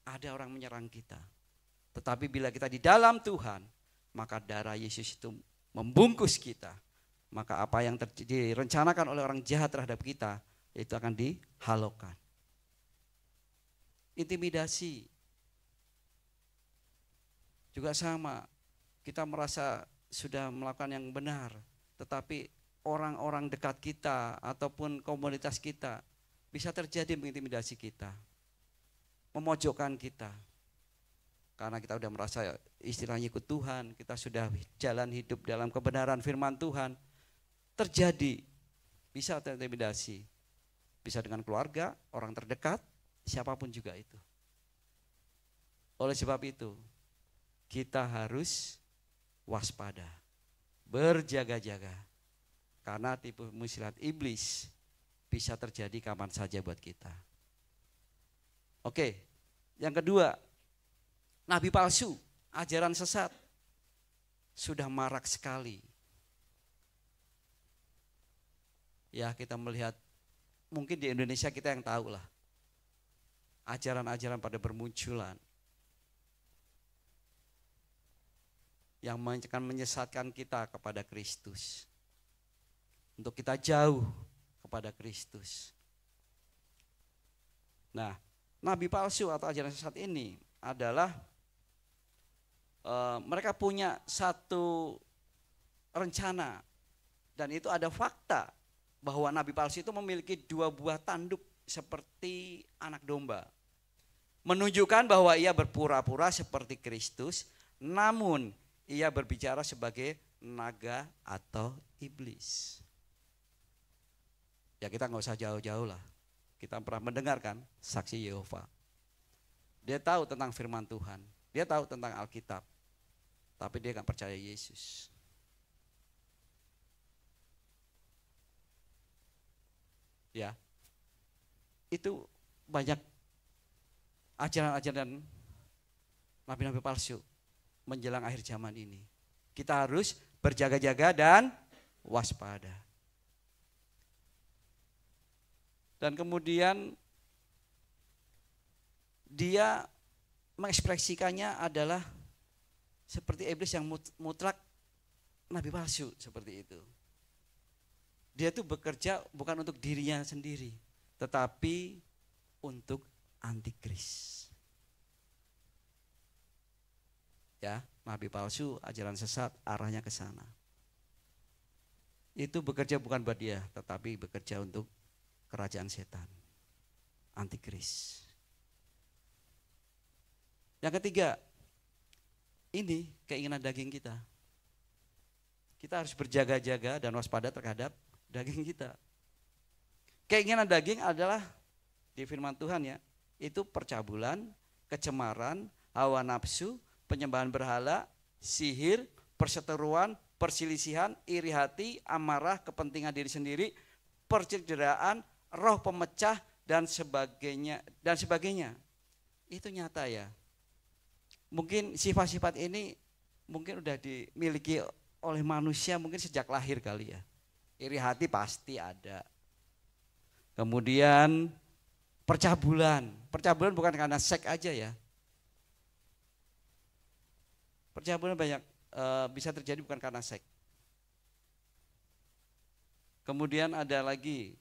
Ada orang menyerang kita. Tetapi bila kita di dalam Tuhan, maka darah Yesus itu membungkus kita. Maka apa yang direncanakan oleh orang jahat terhadap kita, itu akan dihalaukan. Intimidasi. Juga sama, kita merasa sudah melakukan yang benar, tetapi orang-orang dekat kita ataupun komunitas kita bisa terjadi mengintimidasi kita, memojokkan kita. Karena kita sudah merasa istilahnya ikut Tuhan, kita sudah jalan hidup dalam kebenaran firman Tuhan, terjadi, bisa terintimidasi. Bisa dengan keluarga, orang terdekat, siapapun juga itu. Oleh sebab itu, kita harus waspada, berjaga-jaga. Karena tipu muslihat iblis bisa terjadi kapan saja buat kita. Oke, yang kedua, nabi palsu, ajaran sesat sudah marak sekali. Ya, kita melihat mungkin di Indonesia kita yang tahu lah. Ajaran-ajaran pada bermunculan. Yang akan menyesatkan kita kepada Kristus. Untuk kita jauh kepada Kristus. Nah, nabi palsu atau ajaran sesat ini adalah mereka punya satu rencana, dan itu ada fakta bahwa nabi palsu itu memiliki 2 buah tanduk seperti anak domba, menunjukkan bahwa ia berpura-pura seperti Kristus, namun ia berbicara sebagai naga atau iblis. Ya kita nggak usah jauh-jauh lah, kita pernah mendengarkan saksi Yehova. Dia tahu tentang firman Tuhan, dia tahu tentang Alkitab, tapi dia nggak percaya Yesus. Ya, itu banyak ajaran-ajaran nabi-nabi palsu menjelang akhir zaman ini. Kita harus berjaga-jaga dan waspada. Dan kemudian dia mengekspresikannya adalah seperti iblis yang mutlak nabi palsu seperti itu. Dia tuh bekerja bukan untuk dirinya sendiri, tetapi untuk antikris. Ya, nabi palsu, ajaran sesat arahnya ke sana. Itu bekerja bukan buat dia, tetapi bekerja untuk kerajaan setan, antikris. Yang ketiga, ini keinginan daging kita. Kita harus berjaga-jaga dan waspada terhadap daging kita. Keinginan daging adalah di firman Tuhan ya, itu percabulan, kecemaran, hawa nafsu, penyembahan berhala, sihir, perseteruan, perselisihan, iri hati, amarah, kepentingan diri sendiri, percederaan, roh pemecah dan sebagainya. Itu nyata ya. Mungkin sifat-sifat ini mungkin udah dimiliki oleh manusia mungkin sejak lahir kali ya. Iri hati pasti ada. Kemudian percabulan bukan karena seks aja ya. Percabulan banyak bisa terjadi bukan karena seks. Kemudian ada lagi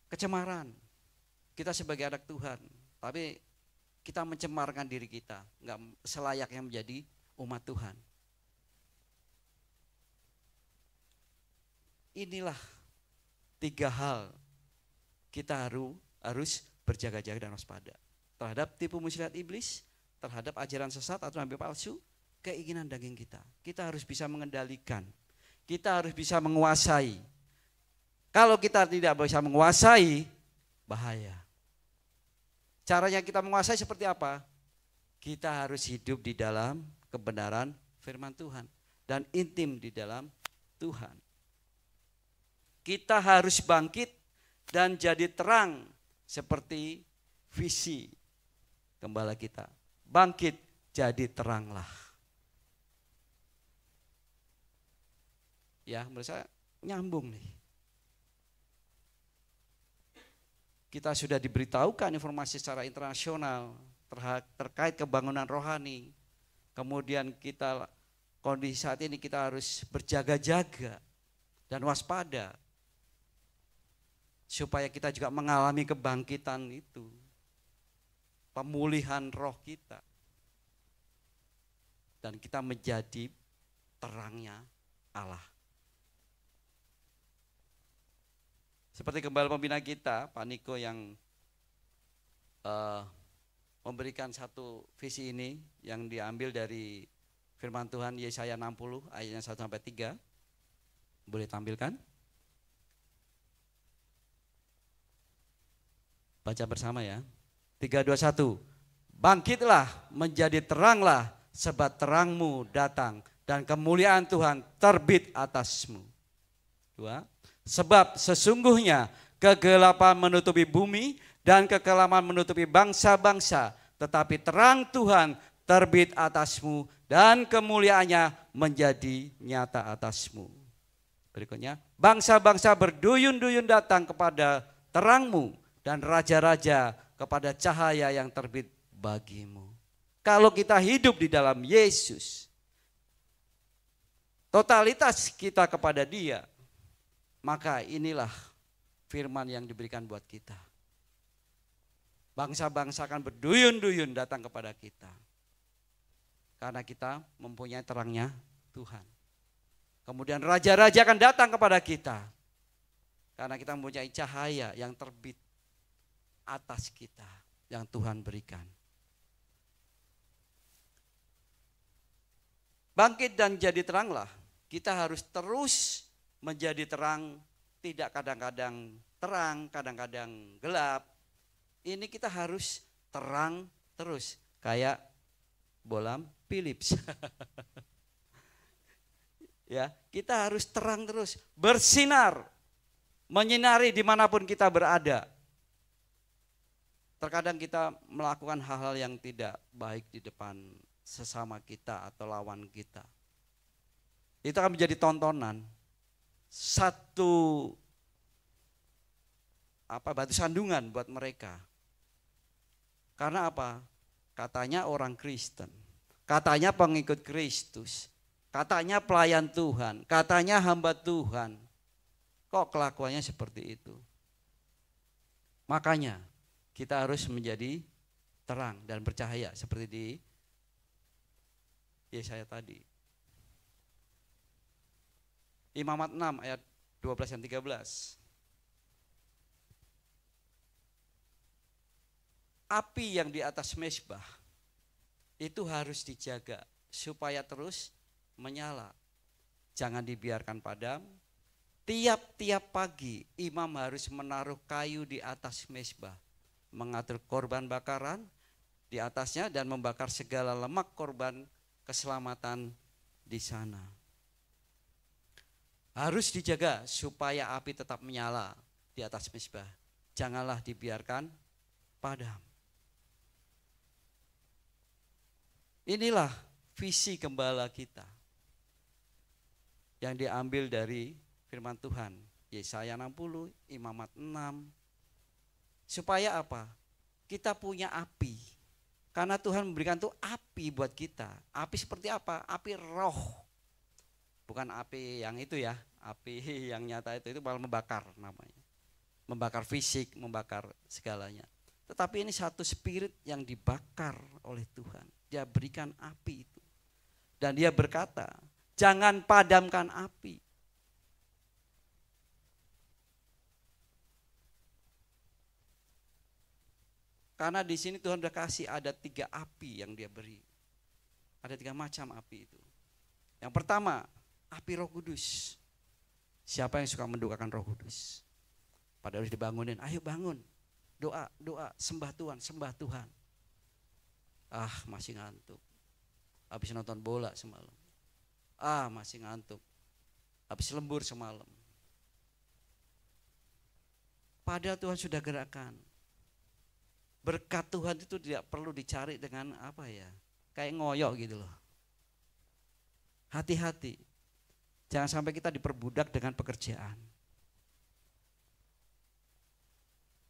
kecemaran. Kita sebagai anak Tuhan, tapi kita mencemarkan diri kita, nggak selayaknya menjadi umat Tuhan. Inilah 3 hal kita harus berjaga-jaga dan waspada terhadap tipu muslihat iblis, terhadap ajaran sesat atau nabi palsu, keinginan daging kita. Kita harus bisa mengendalikan, kita harus bisa menguasai. Kalau kita tidak bisa menguasai, bahaya. Caranya kita menguasai seperti apa? Kita harus hidup di dalam kebenaran firman Tuhan dan intim di dalam Tuhan. Kita harus bangkit dan jadi terang seperti visi gembala kita. Bangkit jadi teranglah. Ya, menurut saya nyambung nih. Kita sudah diberitahukan informasi secara internasional terkait kebangunan rohani. Kemudian kondisi saat ini kita harus berjaga-jaga dan waspada. Supaya kita juga mengalami kebangkitan itu. Pemulihan roh kita. Dan kita menjadi terangnya Allah. Seperti gembala pembina kita, Pak Niko yang memberikan satu visi ini yang diambil dari firman Tuhan Yesaya 60 ayatnya 1-3. Boleh tampilkan? Baca bersama ya. 3, 2, 1. Bangkitlah menjadi teranglah sebab terangmu datang dan kemuliaan Tuhan terbit atasmu. 2. Sebab sesungguhnya kegelapan menutupi bumi dan kekelaman menutupi bangsa-bangsa, tetapi terang Tuhan terbit atasmu dan kemuliaannya menjadi nyata atasmu. Berikutnya, bangsa-bangsa berduyun-duyun datang kepada terangmu dan raja-raja kepada cahaya yang terbit bagimu. Kalau kita hidup di dalam Yesus, totalitas kita kepada Dia, maka inilah firman yang diberikan buat kita. Bangsa-bangsa akan berduyun-duyun datang kepada kita. Karena kita mempunyai terangnya Tuhan. Kemudian raja-raja akan datang kepada kita. Karena kita mempunyai cahaya yang terbit atas kita yang Tuhan berikan. Bangkit dan jadi teranglah. Kita harus terus menjadi terang, tidak kadang-kadang terang, kadang-kadang gelap. Ini kita harus terang terus, kayak bola Philips. Ya, kita harus terang terus, bersinar, menyinari dimanapun kita berada. Terkadang kita melakukan hal-hal yang tidak baik di depan sesama kita atau lawan kita. Itu akan menjadi tontonan, satu batu sandungan buat mereka. Karena apa? Katanya orang Kristen, katanya pengikut Kristus, katanya pelayan Tuhan, katanya hamba Tuhan. Kok kelakuannya seperti itu? Makanya kita harus menjadi terang dan bercahaya seperti di Yesaya tadi. Imamat 6 ayat 12 dan 13. Api yang di atas mezbah itu harus dijaga supaya terus menyala. Jangan dibiarkan padam. Tiap-tiap pagi imam harus menaruh kayu di atas mezbah, mengatur korban bakaran di atasnya dan membakar segala lemak korban keselamatan di sana. Harus dijaga supaya api tetap menyala di atas mezbah. Janganlah dibiarkan padam. Inilah visi gembala kita yang diambil dari firman Tuhan. Yesaya 60, Imamat 6. Supaya apa? Kita punya api. Karena Tuhan memberikan tuh api buat kita. Api seperti apa? Api roh. Bukan api yang itu ya. Api yang nyata itu malah membakar namanya. Membakar fisik, membakar segalanya. Tetapi ini satu spirit yang dibakar oleh Tuhan. Dia berikan api itu. Dan dia berkata, jangan padamkan api. Karena di sini Tuhan sudah kasih ada 3 api yang dia beri. Ada 3 macam api itu. Yang pertama, api Roh Kudus. Siapa yang suka mendoakan Roh Kudus? Padahal harus dibangunin, ayo bangun. Doa, doa, sembah Tuhan, sembah Tuhan. Ah, masih ngantuk. Habis nonton bola semalam. Ah, masih ngantuk. Habis lembur semalam. Padahal Tuhan sudah gerakan. Berkat Tuhan itu tidak perlu dicari dengan apa ya? Kayak ngoyok gitu loh. Hati-hati. Jangan sampai kita diperbudak dengan pekerjaan.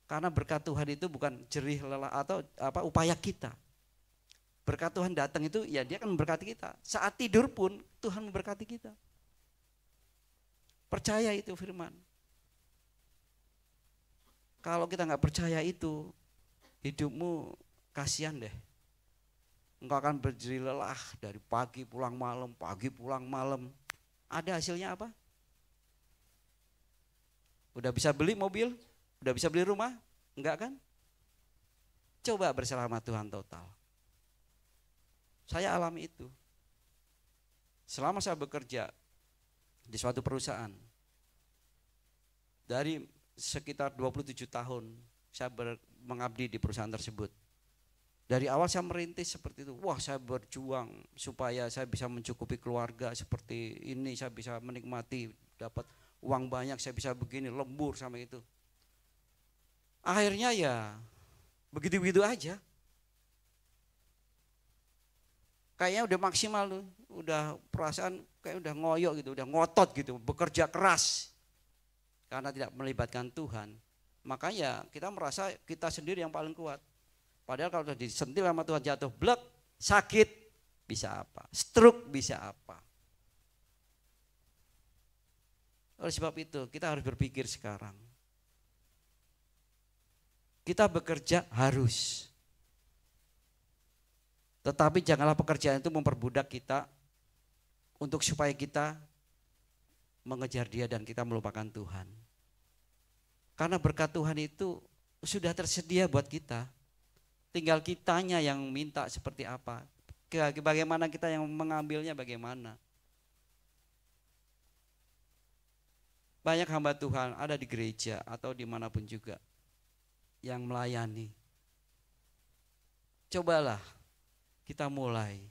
Karena berkat Tuhan itu bukan jerih lelah atau upaya kita. Berkat Tuhan datang itu ya dia akan memberkati kita. Saat tidur pun Tuhan memberkati kita. Percaya itu firman. Kalau kita nggak percaya itu, hidupmu kasihan deh. Engkau akan berjerih lelah dari pagi pulang malam, pagi pulang malam. Ada hasilnya apa? Udah bisa beli mobil? Udah bisa beli rumah? Enggak kan? Coba berserah sama Tuhan total. Saya alami itu. Selama saya bekerja di suatu perusahaan, dari sekitar 27 tahun saya mengabdi di perusahaan tersebut. Dari awal saya merintis seperti itu. Wah, saya berjuang supaya saya bisa mencukupi keluarga seperti ini. Saya bisa menikmati, dapat uang banyak, saya bisa begini, lembur sama itu. Akhirnya ya begitu-begitu aja. Kayaknya udah maksimal tuh, udah perasaan kayak udah ngoyok gitu, udah ngotot gitu, bekerja keras. Karena tidak melibatkan Tuhan, makanya kita merasa kita sendiri yang paling kuat. Padahal kalau sudah disentil sama Tuhan jatuh blek, sakit bisa apa? Stroke bisa apa? Oleh sebab itu kita harus berpikir sekarang. Kita bekerja harus. Tetapi janganlah pekerjaan itu memperbudak kita untuk supaya kita mengejar Dia dan kita melupakan Tuhan. Karena berkat Tuhan itu sudah tersedia buat kita. Tinggal kitanya yang minta seperti apa. Bagaimana kita yang mengambilnya bagaimana. Banyak hamba Tuhan ada di gereja atau dimanapun juga yang melayani. Cobalah kita mulai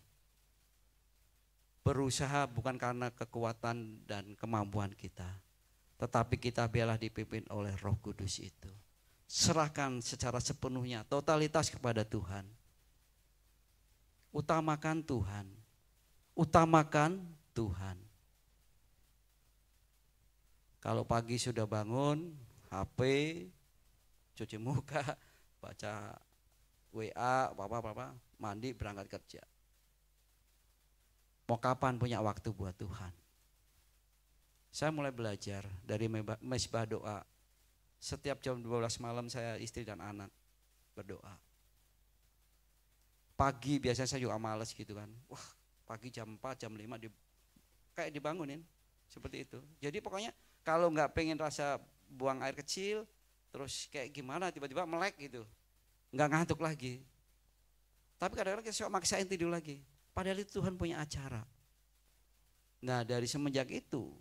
berusaha bukan karena kekuatan dan kemampuan kita, tetapi kita biarlah dipimpin oleh Roh Kudus itu. Serahkan secara sepenuhnya, totalitas kepada Tuhan. Utamakan Tuhan. Utamakan Tuhan. Kalau pagi sudah bangun, HP, cuci muka, baca WA, apa-apa, mandi, berangkat kerja. Mau kapan punya waktu buat Tuhan? Saya mulai belajar dari mesbah doa. Setiap jam 12 malam saya istri dan anak berdoa. Pagi biasanya saya juga males gitu kan. Wah, pagi jam 4, jam 5 kayak dibangunin. Seperti itu. Jadi pokoknya kalau nggak pengen rasa buang air kecil, terus kayak gimana tiba-tiba melek gitu. Nggak ngantuk lagi. Tapi kadang-kadang kita maksain tidur lagi. Padahal itu Tuhan punya acara. Nah dari semenjak itu,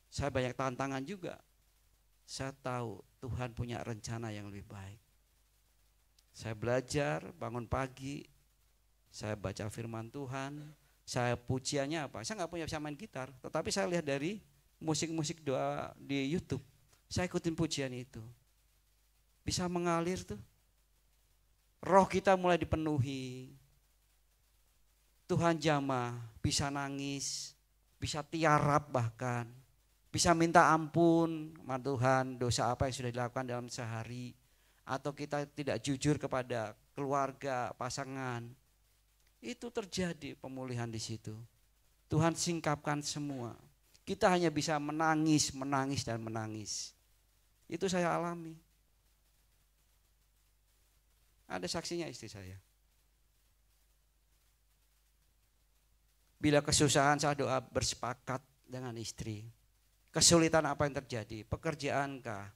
saya banyak tantangan juga. Saya tahu Tuhan punya rencana yang lebih baik. Saya belajar, bangun pagi, saya baca firman Tuhan, saya pujiannya apa? Saya nggak punya bisa main gitar, tetapi saya lihat dari musik-musik doa di YouTube. Saya ikutin pujian itu. Bisa mengalir tuh. Roh kita mulai dipenuhi. Tuhan jamah, bisa nangis, bisa tiarap bahkan. Bisa minta ampun sama Tuhan dosa apa yang sudah dilakukan dalam sehari. Atau kita tidak jujur kepada keluarga, pasangan. Itu terjadi pemulihan di situ. Tuhan singkapkan semua. Kita hanya bisa menangis, menangis dan menangis. Itu saya alami. Ada saksinya istri saya. Bila kesusahan saya doa bersepakat dengan istri. Kesulitan apa yang terjadi? Pekerjaankah?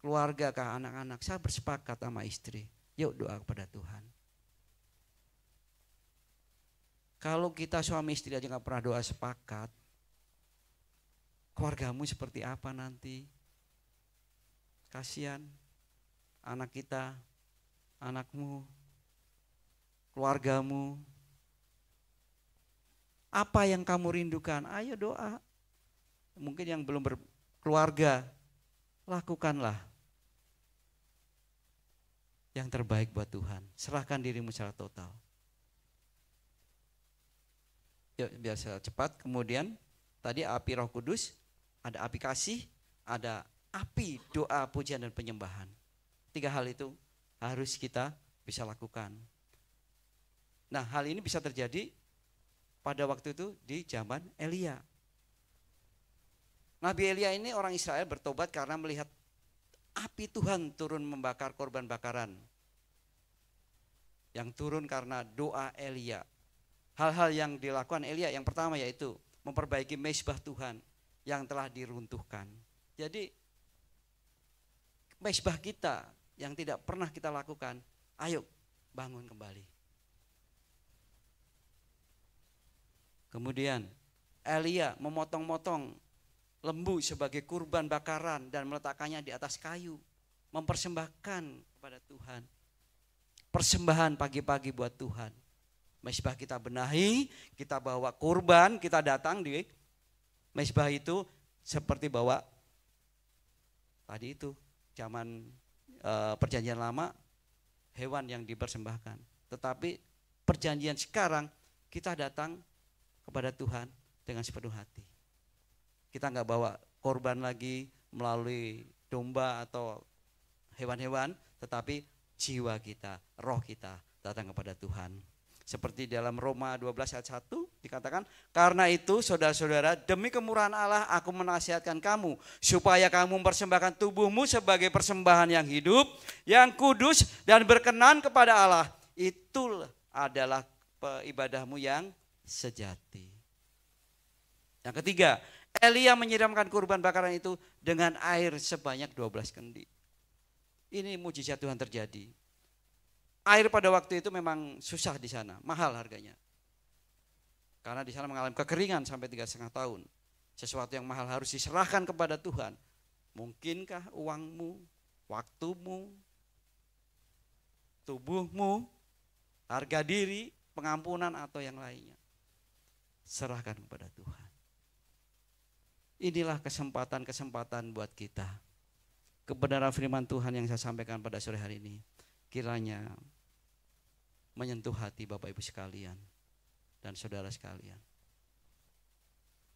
Keluargakah? Anak-anak? Saya bersepakat sama istri. Yuk doa kepada Tuhan. Kalau kita suami istri aja gak pernah doa sepakat, keluargamu seperti apa nanti? Kasihan anak kita, anakmu, keluargamu. Apa yang kamu rindukan? Ayo doa. Mungkin yang belum berkeluarga, lakukanlah yang terbaik buat Tuhan. Serahkan dirimu secara total. Yuk biar saya cepat. Kemudian tadi api Roh Kudus, ada api kasih, ada api doa, pujian dan penyembahan. 3 hal itu harus kita bisa lakukan. Nah hal ini bisa terjadi pada waktu itu di zaman Elia. Nabi Elia ini orang Israel bertobat karena melihat api Tuhan turun membakar korban bakaran. Yang turun karena doa Elia. Hal-hal yang dilakukan Elia yang pertama yaitu memperbaiki mezbah Tuhan yang telah diruntuhkan. Jadi mezbah kita yang tidak pernah kita lakukan, ayo bangun kembali. Kemudian Elia memotong-motong lembu sebagai kurban bakaran dan meletakkannya di atas kayu. Mempersembahkan kepada Tuhan. Persembahan pagi-pagi buat Tuhan. Mezbah kita benahi, kita bawa kurban, kita datang di mezbah itu seperti bawa tadi itu zaman perjanjian lama hewan yang dipersembahkan. Tetapi perjanjian sekarang kita datang kepada Tuhan dengan sepenuh hati. Kita nggak bawa korban lagi melalui domba atau hewan-hewan, tetapi jiwa kita, roh kita datang kepada Tuhan. Seperti dalam Roma 12 ayat 1 Dikatakan, karena itu saudara-saudara, demi kemurahan Allah aku menasihatkan kamu supaya kamu mempersembahkan tubuhmu sebagai persembahan yang hidup, yang kudus dan berkenan kepada Allah. Itulah adalah ibadahmu yang sejati. Yang ketiga, Elia menyiramkan kurban bakaran itu dengan air sebanyak 12 kendi. Ini mujizat Tuhan terjadi. Air pada waktu itu memang susah di sana, mahal harganya. Karena di sana mengalami kekeringan sampai 3,5 tahun. Sesuatu yang mahal harus diserahkan kepada Tuhan. Mungkinkah uangmu, waktumu, tubuhmu, harga diri, pengampunan atau yang lainnya? Serahkan kepada Tuhan. Inilah kesempatan-kesempatan buat kita. Kebenaran firman Tuhan yang saya sampaikan pada sore hari ini, kiranya menyentuh hati Bapak Ibu sekalian dan saudara sekalian.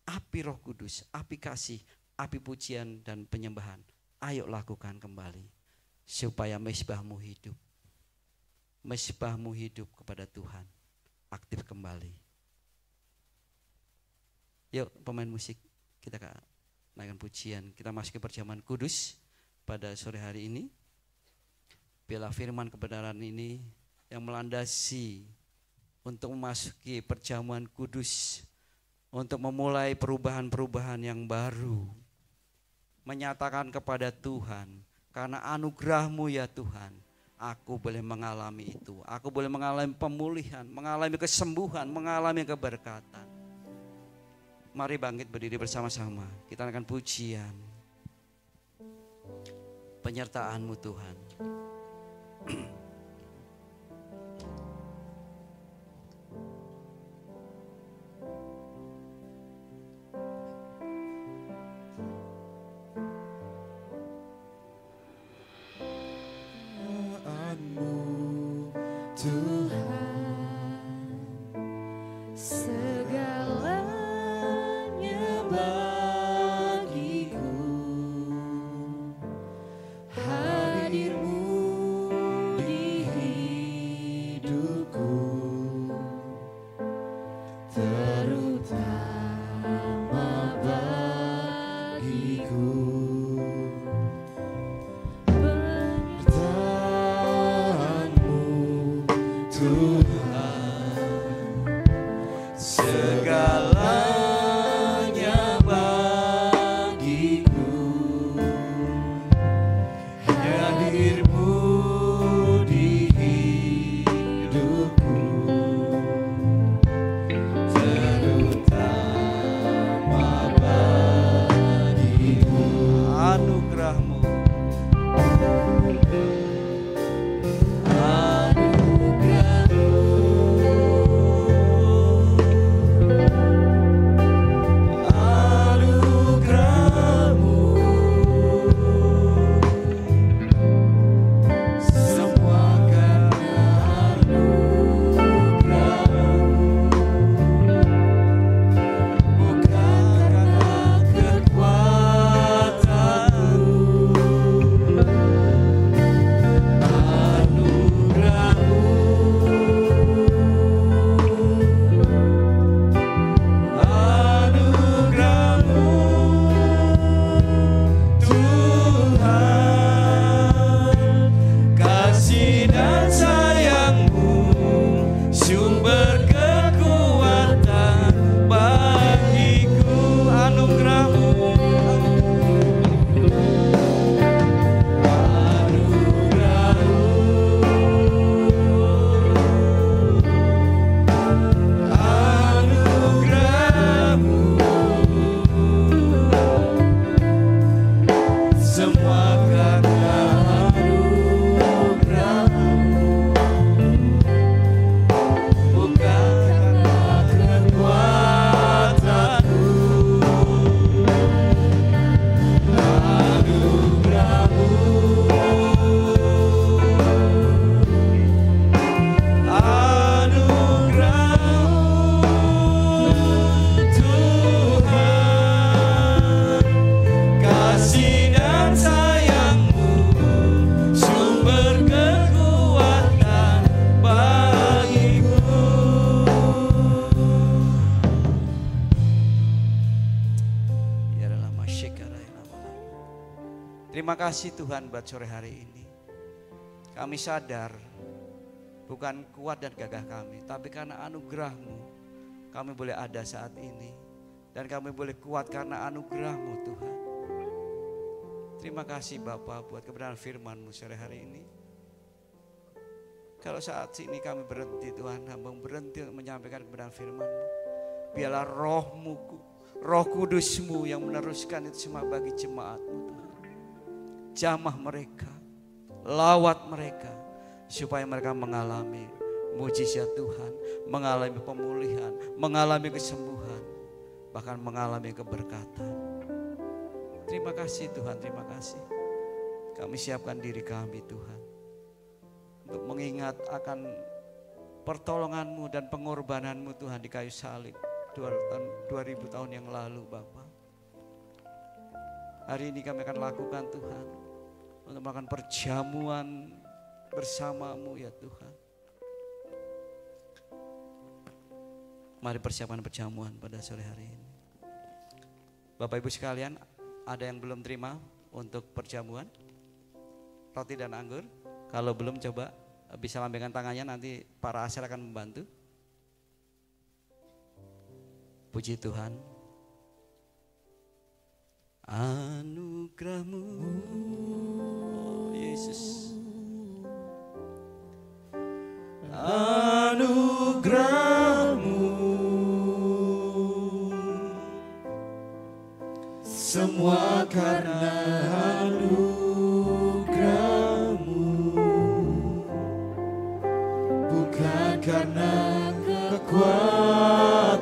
Api Roh Kudus, api kasih, api pujian dan penyembahan, ayo lakukan kembali supaya mezbahmu hidup. Mezbahmu hidup kepada Tuhan, aktif kembali. Yuk pemain musik, kita naikkan pujian, kita masuk ke perjamuan kudus pada sore hari ini. Biarlah firman kebenaran ini yang melandasi untuk memasuki perjamuan kudus, untuk memulai perubahan-perubahan yang baru, menyatakan kepada Tuhan, karena anugerah-Mu ya Tuhan, aku boleh mengalami itu, aku boleh mengalami pemulihan, mengalami kesembuhan, mengalami keberkatan. Mari bangkit berdiri bersama-sama, kita akan pujian penyertaan-Mu Tuhan.
Anugerah-Mu
Terima kasih Tuhan buat sore hari ini. Kami sadar bukan kuat dan gagah kami, tapi karena anugerah-Mu kami boleh ada saat ini. Dan kami boleh kuat karena anugerah-Mu Tuhan. Terima kasih Bapa buat kebenaran firman-Mu sore hari ini. Kalau saat ini kami berhenti Tuhan, hamba berhenti untuk menyampaikan kebenaran firman-Mu. Biarlah Roh-Mu, Roh Kudus-Mu yang meneruskan itu semua bagi jemaat-Mu Tuhan. Jamah mereka, lawat mereka, supaya mereka mengalami mujizat Tuhan, mengalami pemulihan, mengalami kesembuhan, bahkan mengalami keberkatan. Terima kasih Tuhan, terima kasih. Kami siapkan diri kami Tuhan, untuk mengingat akan pertolongan-Mu dan pengorbanan-Mu Tuhan di kayu salib 2000 tahun yang lalu Bapa. Hari ini kami akan lakukan Tuhan, untuk melakukan perjamuan bersama-Mu ya Tuhan. Mari persiapkan perjamuan pada sore hari ini. Bapak Ibu sekalian, ada yang belum terima untuk perjamuan? Roti dan anggur? Kalau belum coba bisa lambaikan tangannya, nanti para asir akan membantu. Puji Tuhan. Anugerah-Mu oh Yesus, anugerah-Mu semua karena anugerah-Mu, bukan karena kekuatanku.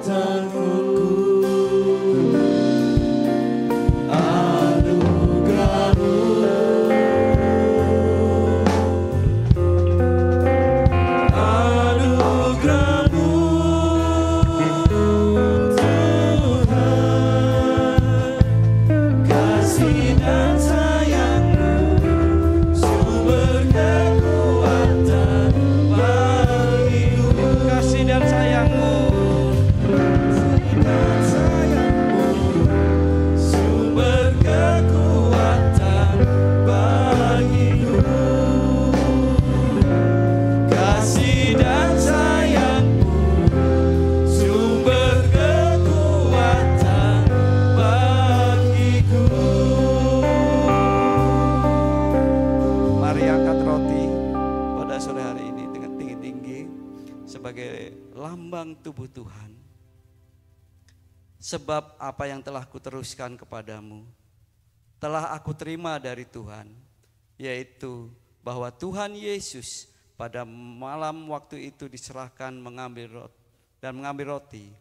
Tubuh Tuhan, sebab apa yang telah kuteruskan kepadamu telah aku terima dari Tuhan, yaitu bahwa Tuhan Yesus pada malam waktu itu diserahkan mengambil roti,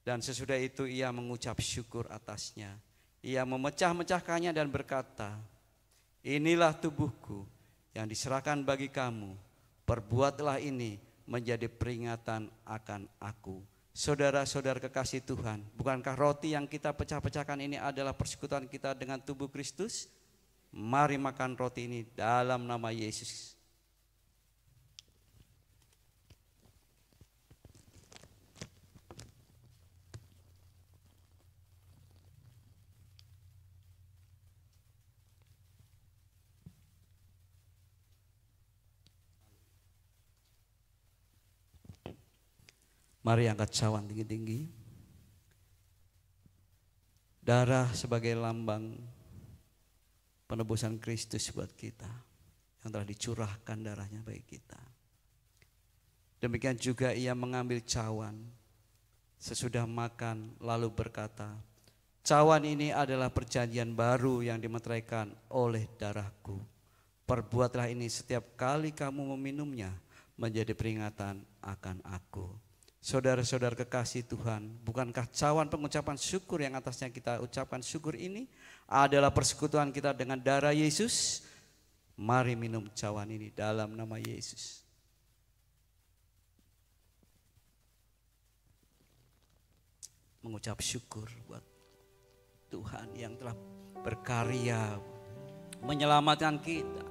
dan sesudah itu ia mengucap syukur atasnya. Ia memecah-mecahkannya dan berkata, inilah tubuhku yang diserahkan bagi kamu, perbuatlah ini menjadi peringatan akan aku. Saudara-saudara kekasih Tuhan, bukankah roti yang kita pecah-pecahkan ini adalah persekutuan kita dengan tubuh Kristus? Mari makan roti ini dalam nama Yesus. Mari angkat cawan tinggi-tinggi. Darah sebagai lambang penebusan Kristus buat kita, yang telah dicurahkan darahnya bagi kita. Demikian juga ia mengambil cawan sesudah makan lalu berkata, cawan ini adalah perjanjian baru yang dimeteraikan oleh darahku. Perbuatlah ini setiap kali kamu meminumnya menjadi peringatan akan aku. Saudara-saudara kekasih Tuhan, bukankah cawan pengucapan syukur yang atasnya kita ucapkan syukur ini adalah persekutuan kita dengan darah Yesus? Mari minum cawan ini dalam nama Yesus. Mengucap syukur buat Tuhan yang telah berkarya menyelamatkan kita,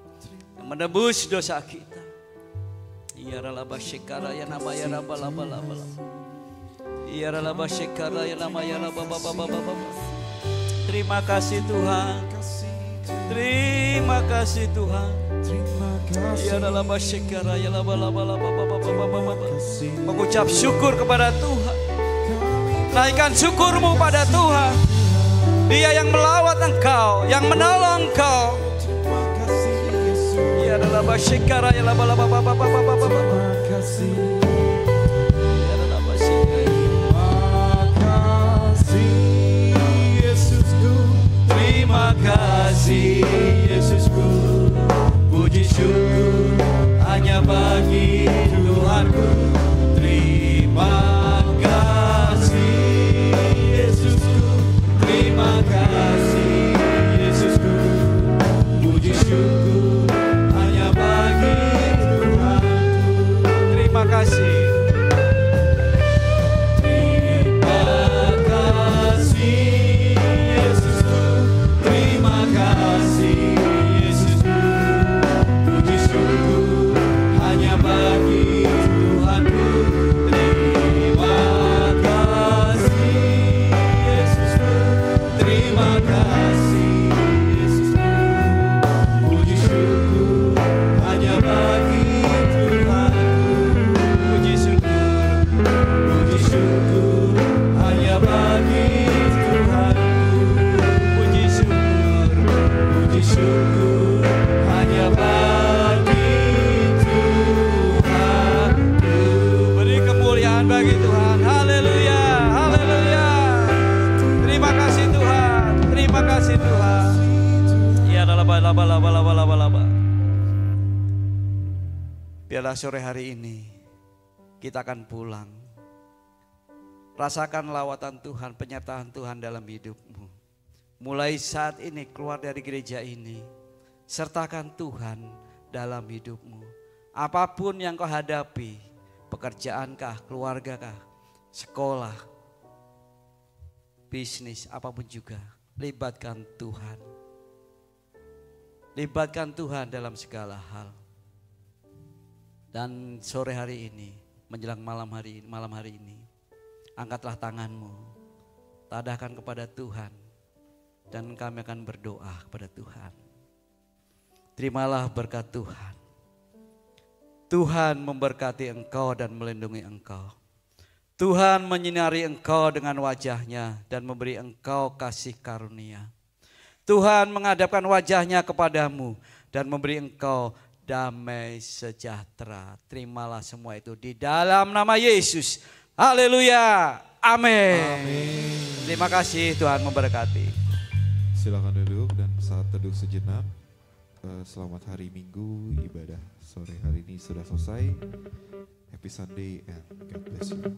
menebus dosa kita. Ya ralaba shekara ya nama ya raba laba laba laba. Ya ralaba shekara ya nama ya raba baba baba baba. Terima kasih Tuhan. Terima kasih Tuhan.
Terima kasih.
Ya dalam masyikara ya laba. Mengucap syukur kepada Tuhan. Naikkan syukurmu pada Tuhan. Dia yang melawat engkau, yang menolong engkau.
Terima kasih Yesus.
Ya dalam masyikara ya laba.
Terima kasih.
Ya dalam masyikara.
Terima kasih Yesusku.
Terima kasih Yesusku. Puji syukur hanya bagi Tuhanku. Terima kasih Yesusku. Terima kasih Yesusku. Puji syukur hanya bagi Tuhanku. Terima kasih. Terima kasih Yesusku. Terima kasih Yesusku. Puji syukur hanya bagi Tuhanku. Terima kasih Yesusku. Terima kasih Yesusku. Puji syukur hanya bagi Tuhanku. Puji syukur hanya bagi Tuhanku. Puji syukur hanya bagi Tuhanku. Beri kemuliaan bagi Tuhan. Haleluya, haleluya. Terima kasih Tuhan, terima kasih Tuhan. Ya laba. Biarlah sore hari ini kita akan pulang. Rasakan lawatan Tuhan, penyertaan Tuhan dalam hidupmu. Mulai saat ini keluar dari gereja ini, sertakan Tuhan dalam hidupmu. Apapun yang kau hadapi, pekerjaankah, keluargakah, sekolah, bisnis, apapun juga, libatkan Tuhan. Libatkan Tuhan dalam segala hal. Dan sore hari ini, menjelang malam hari ini, angkatlah tanganmu, tadahkan kepada Tuhan, dan kami akan berdoa kepada Tuhan. Terimalah berkat Tuhan. Tuhan memberkati engkau dan melindungi engkau. Tuhan menyinari engkau dengan wajahnya dan memberi engkau kasih karunia. Tuhan menghadapkan wajahnya kepadamu dan memberi engkau damai sejahtera. Terimalah semua itu di dalam nama Yesus. Haleluya. Amin. Terima kasih, Tuhan memberkati.
Silakan duduk dan saat teduh sejenak. Selamat hari Minggu, ibadah sore hari ini sudah selesai. Happy Sunday and God bless you.